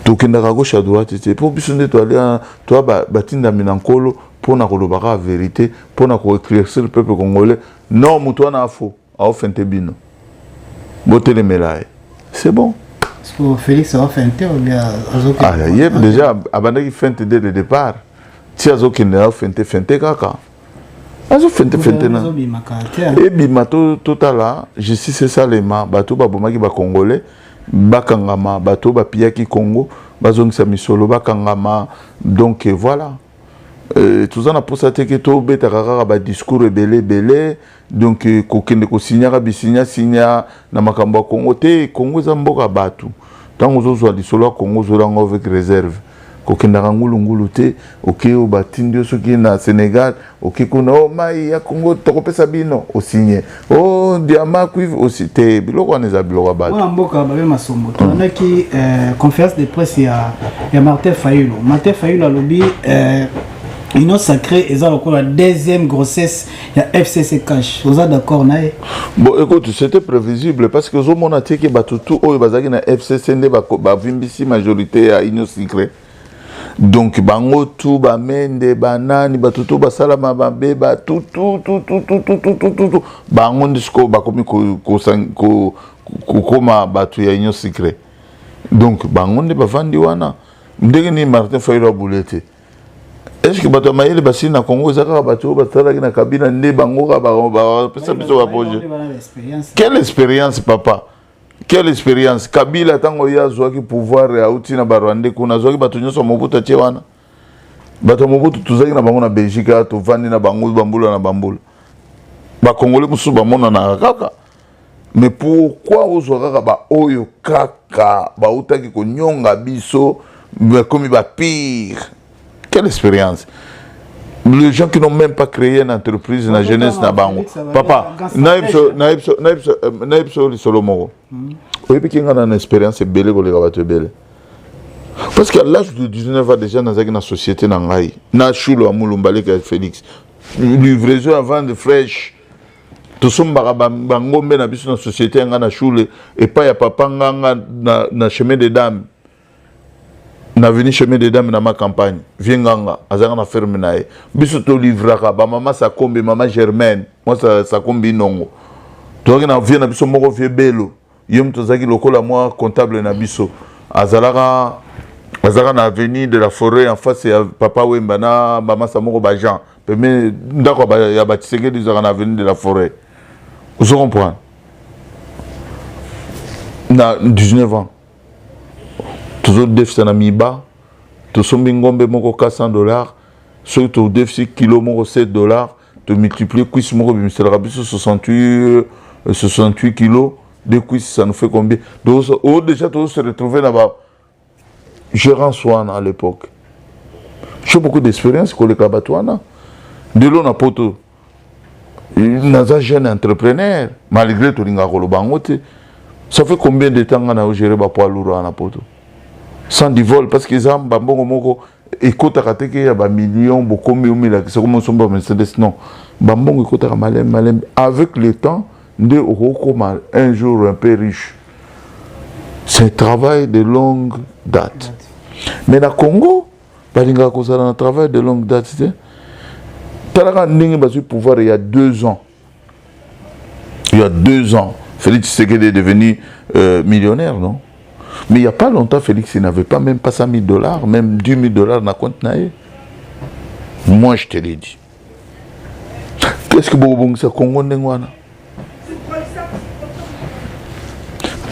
Tokendaka gauche à droite te pour biso nde to aller toi batinda minankolo pour na kolobaka la vérité, pour na ko éclaircir le peuple congolais. Non, muto na faux, a ofente bino. Botele melaye. C'est bon. Félix a feinté ou bien déjà abandaki fente dès le départ. Si azo kende a fente kaka. Azo fente na. Et bimato totala, je suis c'est ça les ma bato ba bomaki ba congolais, bakangama bato ba piaki Congo, bazongisa misolo bakangama. Donc voilà. Tout ça na pour ça que to beta kaka ba discours belé donc kokende ko signa signa na makambo Congo te Congo za mboka batu tango zo di solo Congo zo lango avec réserve kokenda ngulu te OK o batindi soki na Sénégal OK kuna o mai ya Congo to kopesa bino o signé o diama cuivre aussi te biloko neza biloko batu wa mboka ba masombo tona ki conférence de presse ya Martin Fayulu alobi Union sacrée est la deuxième grossesse de la FCC Cash. Vous êtes d'accord, Naé? Bon, écoute, c'était prévisible parce que zo mona teke batutu o bazaki na FCC ne ba vimbisi majorité à Union sacrée. Donc bango tout ba mende banani batutu ba salama ba beba tout bango ndisco ba komi ko koma batu ya Union sacrée. Donc bango ne ba vandi wana. Ndenge ni Martin Fayulu boulette. Est-ce que bato maïle basi na Congo zaka bato batala na kabina ne bango ba pesa biso ba projet. Quelle expérience papa? Quelle expérience? Kabila tango ya zwaki pouvoir ya uti na Rwanda kuna zwaki bato nyoso Mobutu tie wana. Bato Mobutu tuzaki na bango na Belgique to vandi na bango bambula na bambula. Ba Congolais musu ba mona na kaka. Mais pourquoi ozwaka ba oyo kaka ba utaki ko nyonga biso comme ba pire? Quelle expérience? Les gens qui n'ont même pas créé une entreprise dans la jeunesse na bango. Papa, naipso li solomoro. Oui, puis qu'il y a une expérience belle pour les rabattre belle. Parce qu'à l'âge de 19 ans déjà dans une société nangai, na chulo amulumbale avec Félix. Livraison avant de fraîche. Tout ça bangombe na biso na société ngana chule et pas ya papa nganga na chemin des dames. Na venu chemin des dames dans ma campagne vienganga azanga na ferme nae biso to livraka ba mama Sakombe mama Germaine moi ça Sakombe nongo to na vient na biso moko vie belo yom to zaki lokola moi comptable na biso azalaka na avenue de la Forêt en face ya papa Wemba na mama Samoko Bajan mais ndako ya batiseke dizaka na avenue de la Forêt vous comprenez na 19 ans toujours déficit na miba to sombi ngombe moko $400 surtout déficit kilo moko $7 to multiplier cuisse moko bimisela biso 68 kilos de cuisse ça nous fait combien donc déjà tous se retrouver là-bas gérant Swan à l'époque j'ai beaucoup d'expérience pour les kabatouana de l'on a poto naza jeune entrepreneur malgré tout l'inga kolobangote ça fait combien de temps on a géré ba poids lourd na poto sans du vol parce que ça mbongo moko ekotaka te ke ya ba millions bokomi omilakisa comme somba Mercedes non bambongo ekotaka malem avec le temps nde okokoma un jour un peu riche. C'est un travail de longue date. Mais na Congo balingaka kozala na travail de longue date te talaka ndenge bazwi pouvoir il y a 2 ans. Il y a 2 ans, Félix Tshisekedi est devenu millionnaire, non? Mais il n'y a pas longtemps, Félix, il n'avait pas même pas $100 000, même $10 000 dans le compte. Moi, je te l'ai dit. Qu'est-ce que vous ça Congo Ndengwana?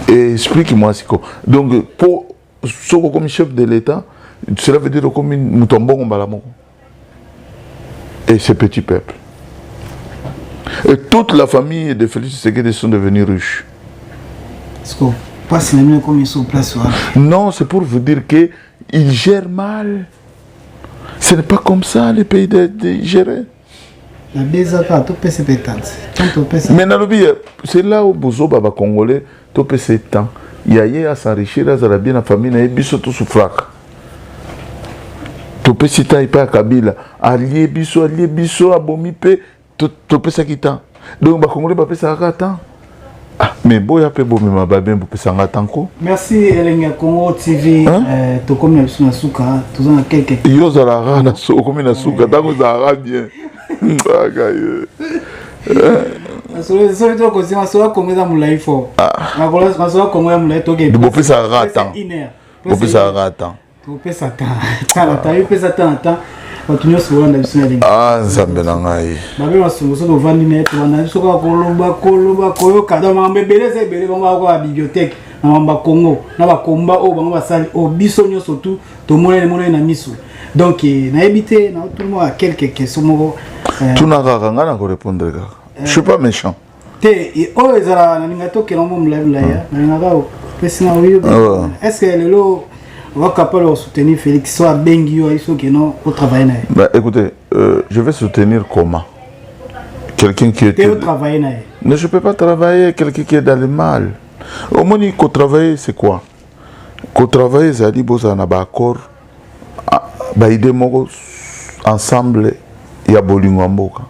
Explique-moi, Siko. Donc, pour ce comme chef de l'État, cela veut dire comme Moutombon Balamoko. Et ce petit peuple. Et toute la famille de Félix Tshisekedi sont devenus riches. Non, c'est pour vous dire qu'ils gèrent mal. Ce n'est pas comme ça les pays de gérer. Mais c'est là où Bozo Baba Congolais, tout peut s'étendre. Il y a à s'enrichir, à la famille, et biso tout souffraka. Tout peut s'étendre, il peut à Kabila. Allié biso, abomipe. Topé ça qui t'a donc bah Congolais bah ça attend mais boya pe bo me babem pour ça attend ko merci Elenga Congo TV to comme na suna suka to zana quelques yo zala rana so comme na suka tango za bien so to ko sima so ko meza mulai fo na ko la so ko meza mulai to ke bo pe ça attend bo pe ça attend to pe ça attend ta yo pe ça attend. Ah, nzambe na ngai. Babe masongoso to vandi net wana soka koloba koyoka da mambe beleze bele bango ko bibliothèque na mamba Congo na ba komba o bango basali o biso nyoso tout to monene na misu. Donc na ebité na tout le monde a quelques questions moko. Tu n'as pas ngana ko répondre kaka. Je suis pas méchant. Te o ezala na ninga to kelombo mlive la ya. Na ninga ko pesina oyo. Est-ce que le on va capable de soutenir Félix soit Bengio et ceux qui n'ont pas travaillé. Bah écoutez, je vais soutenir comment? Quelqu'un qui est. Mais je peux pas travailler quelqu'un qui est dans le mal. Au moins, il faut travailler, c'est quoi? Qu'on travaille, ça dit, bon, ça n'a pas accord. Bah, il démon ensemble, il y a Bolingwamboka.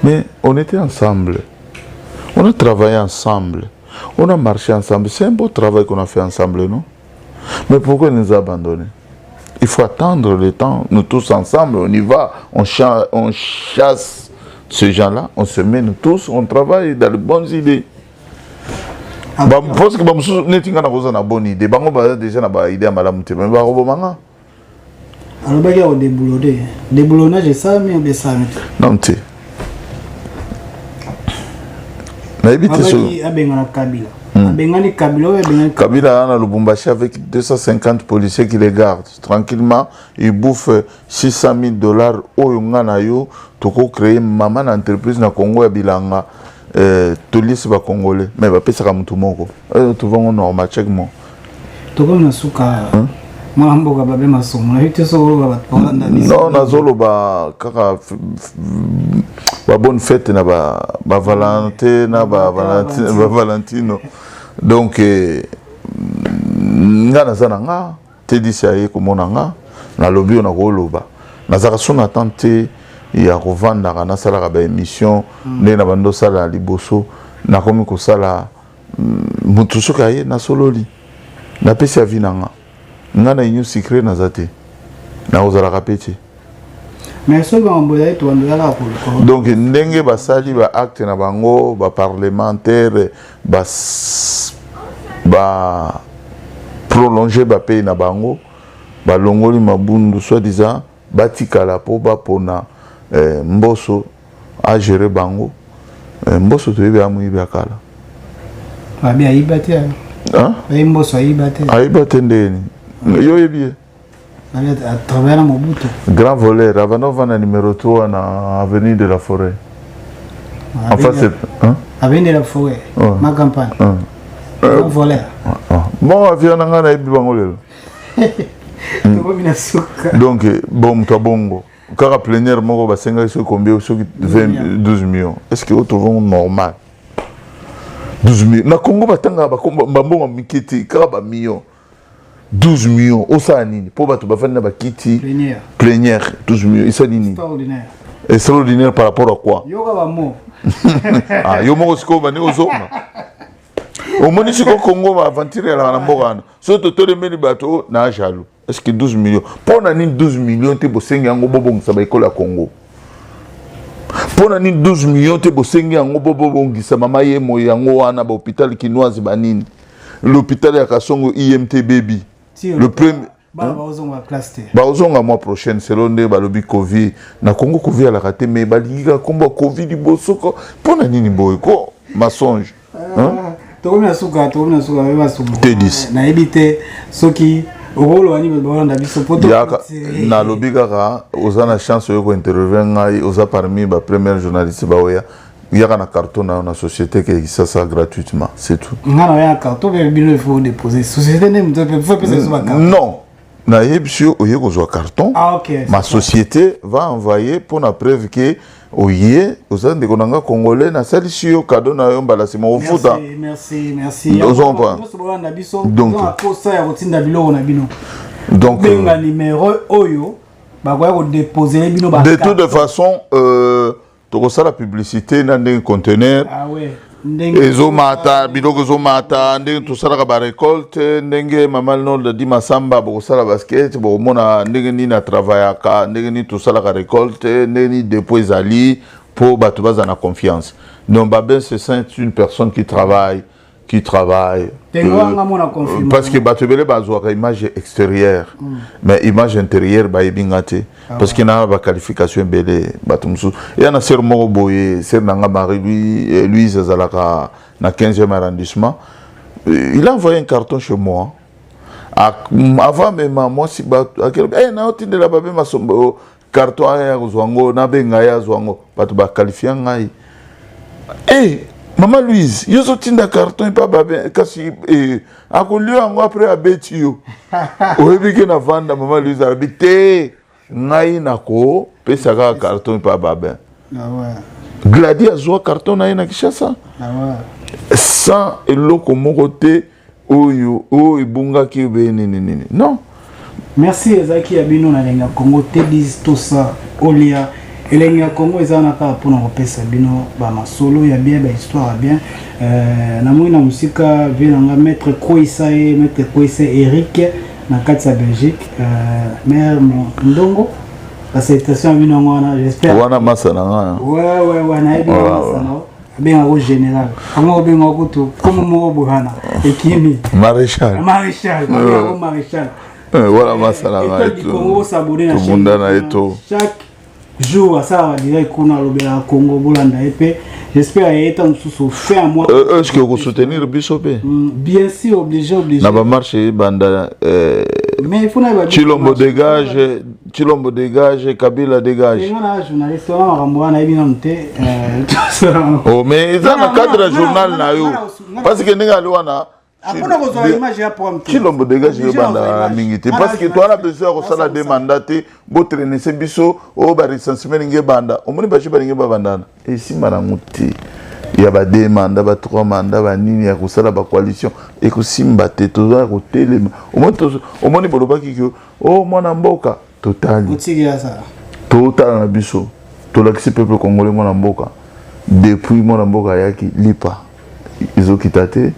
Mais on était ensemble. On a travaillé ensemble. On a marché ensemble. C'est un beau travail qu'on a fait ensemble, non? Mais pourquoi nous abandonner? Il faut attendre le temps. Nous tous ensemble, on y va, on chasse ces gens-là, on se met nous tous, on travaille dans les bonnes idées. Parce que nous avons une bonne idée. Nous avons déjà une idée à Madame Té. Mais nous avons une alors, il y a des déboulonnés. Déboulonnage, c'est ça, mais c'est ça. Non, tu sais. Kabila a Lubumbashi avec 250 policiers qui les gardent. Tranquillement, ils bouffent $600 au Yunganayo. Toko créer maman entreprise na Congo ya Bilanga. Tolis ba Congolais. Mais va pesa comme tout le monde. Tout va en normal, check moi. Toko na suka. Mambo ka babe masomo. Na hiti so ba non, na zolo ba kaka ba bonne fête na ba Valentin na ba Valentino. Donc nga nazana nga te disa ye komona nga na lobby na koloba nazaka sona tante ya kovanda kana sala ka ba émission ne na bando sala liboso na komi ko sala mutu soka ye na sololi na pesa vinanga nga na inyo secret na zate na ozala kapeti. Mais ce qu'on voit tout on donc ndenge basali ba acte na bango ba parlementaire ba prolonger ba pays na bango ba longoli mabundu soit disant batikala po ba pona mboso a gérer bango mboso to yebe amu yebe akala ba bien ibate hein mboso ibate ndeni yo yebi à travers Mobutu. Grand voleur, Ravanova na numéro 3 na avenue de la Forêt. En face c'est avenue de la Forêt. Ma campagne. Grand voleur. Bon avion nga na ebi bango lelo. Donc bon to bongo. Kaka plénière moko ba senga so combien so 12 millions. Est-ce que auto vont normal? 12 millions. Na Congo batanga ba mbongo mikiti kaka ba millions. 12 millions osala nini mpo bato bafandi na bakiti plénière 12 millions esala nini extraordinaire par rapport à quoi yo moko sikoyo bandi ozonga omoni sikoyo Congo baaventure alaka na mboka wana so totolemeli bato na jaloux est-ce que 12 millions mpo na nini 12 millions te bosengi yango bobongisa baekolo ya Congo mpo na nini 12 millions te bosengi yango bobongisa mama yemo yango wana bahôpital kinoise banini l'hôpital ya Kasongo IMT baby le premier baozonga mois prochaine selon nde balobi covid na Congo covid alaka te mais balingika komba covid bosoko mpo na nini boye ko mensonge tokomina suka te nayebi te soki okolowani balanda biso nalobi kaka oza na chance oyo kointerviewe ngai oza parmi bapremière journaliste baoya yaka na carton na société qui ça ça gratuitement c'est tout ngana ya carton be bino il faut déposer société ne faut payer sur carton non na yebisio oyeko zo carton ma société va envoyer pour la preuve que oye oza ndeko nanga congolais na salisi yo cadeau na yo mbala sima ofuta merci donc benga numéro oyo bakoya ko déposer bino ba de toute façon tokosala publicité na ndenge conteneur ezomata biloko ezomata ndenge tosalaka barécolte ndenge mama lino di masamba bokosala basket bokomona ndenge nini atravaillaka ndenge nini tosalaka récolte ndenge nini dépôt ezali mpo bato baza na confiance donc baben c'est une personne qui travaille parce que bato ebele bazwaka image extérieure mais image intérieure bayebi nga te parce que na baqualification ebele bato mosusu eya na ser moko boye ser nanga Marie Louise azalaka na 15e arrondissement il a envoyé un carton chez moi avant même moi si bato naotindela babe masombo carton aya kozwa ngo nabenga ya azwa ngo bato baqualifia ngai Maman Louise, yo zotinda carton pa babe kasi akolio yango après abeti yo. Oyebike na vanda Maman Louise habité ngai nako pesa ka carton pa babe. Gladi azwa carton na ina Kinshasa. Sans eloko moko te oyo o ibunga ki be nini. Non. Merci Ezaki Abino na lenga Congo te dis tout ça olia elengi ya Congo ezana ka pona kopesa bino ba masolo ya bien ba histoire bien na mwina musika venanga maître Koisa Eric na kati ya Belgique maire Ndongo la citation bino ngona j'espère wana masana nga ouais na ebi masana bien au général comment bien au kuto comme mo bohana ekimi maréchal voilà masana nga Congo s'abonner tout monde na eto chaque jour ça va dire qu'on a le Congo bolanda épée j'espère être en sous fait à moi est-ce que vous soutenir Bissopé bien sûr obligé na ba marché banda mais il faut na Chilombo dégage Kabila dégage ngana journaliste on ramboa na ebina nte oh mais ça na cadre journal na yo parce que ninga liwana apona ko zo image ya prom Chilombo dégage yo banda mingité parce que toi la besoin ko sala demandate bo traîner ce biso o ba recensement nge banda o moni ba chiba nge ba bandana et si mara muti ya ba demanda ba 3 mandats ba nini ya ko sala ba coalition et ko simba te to za ko telema o moni boloba ki o mwana mboka total na biso to la ki peuple congolais mwana mboka depuis mwana mboka yaki lipa izokitate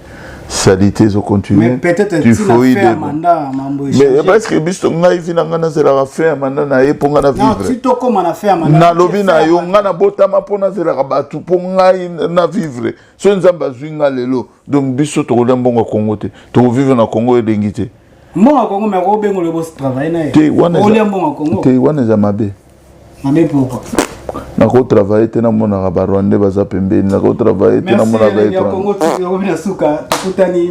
salité zo continuer mais peut-être tu faut y faire mandat mambo mais parce que biso ngai vina ngana zela faire mandat na ye ponga na vivre non si to comme na faire mandat na lobi na yo ngana botama pona zela ka batu ponga na vivre so nzamba zwinga lelo donc biso to kola mbongo Congo te to vivre na Congo edengité mbongo Congo mais ko bengo le boss travail na ye te wana mbongo Congo te wana za mabe pourquoi na ko travailler te na mona ka barwande baza pembeni na ko travailler te na mona ba Congo tu ko bina suka tukutani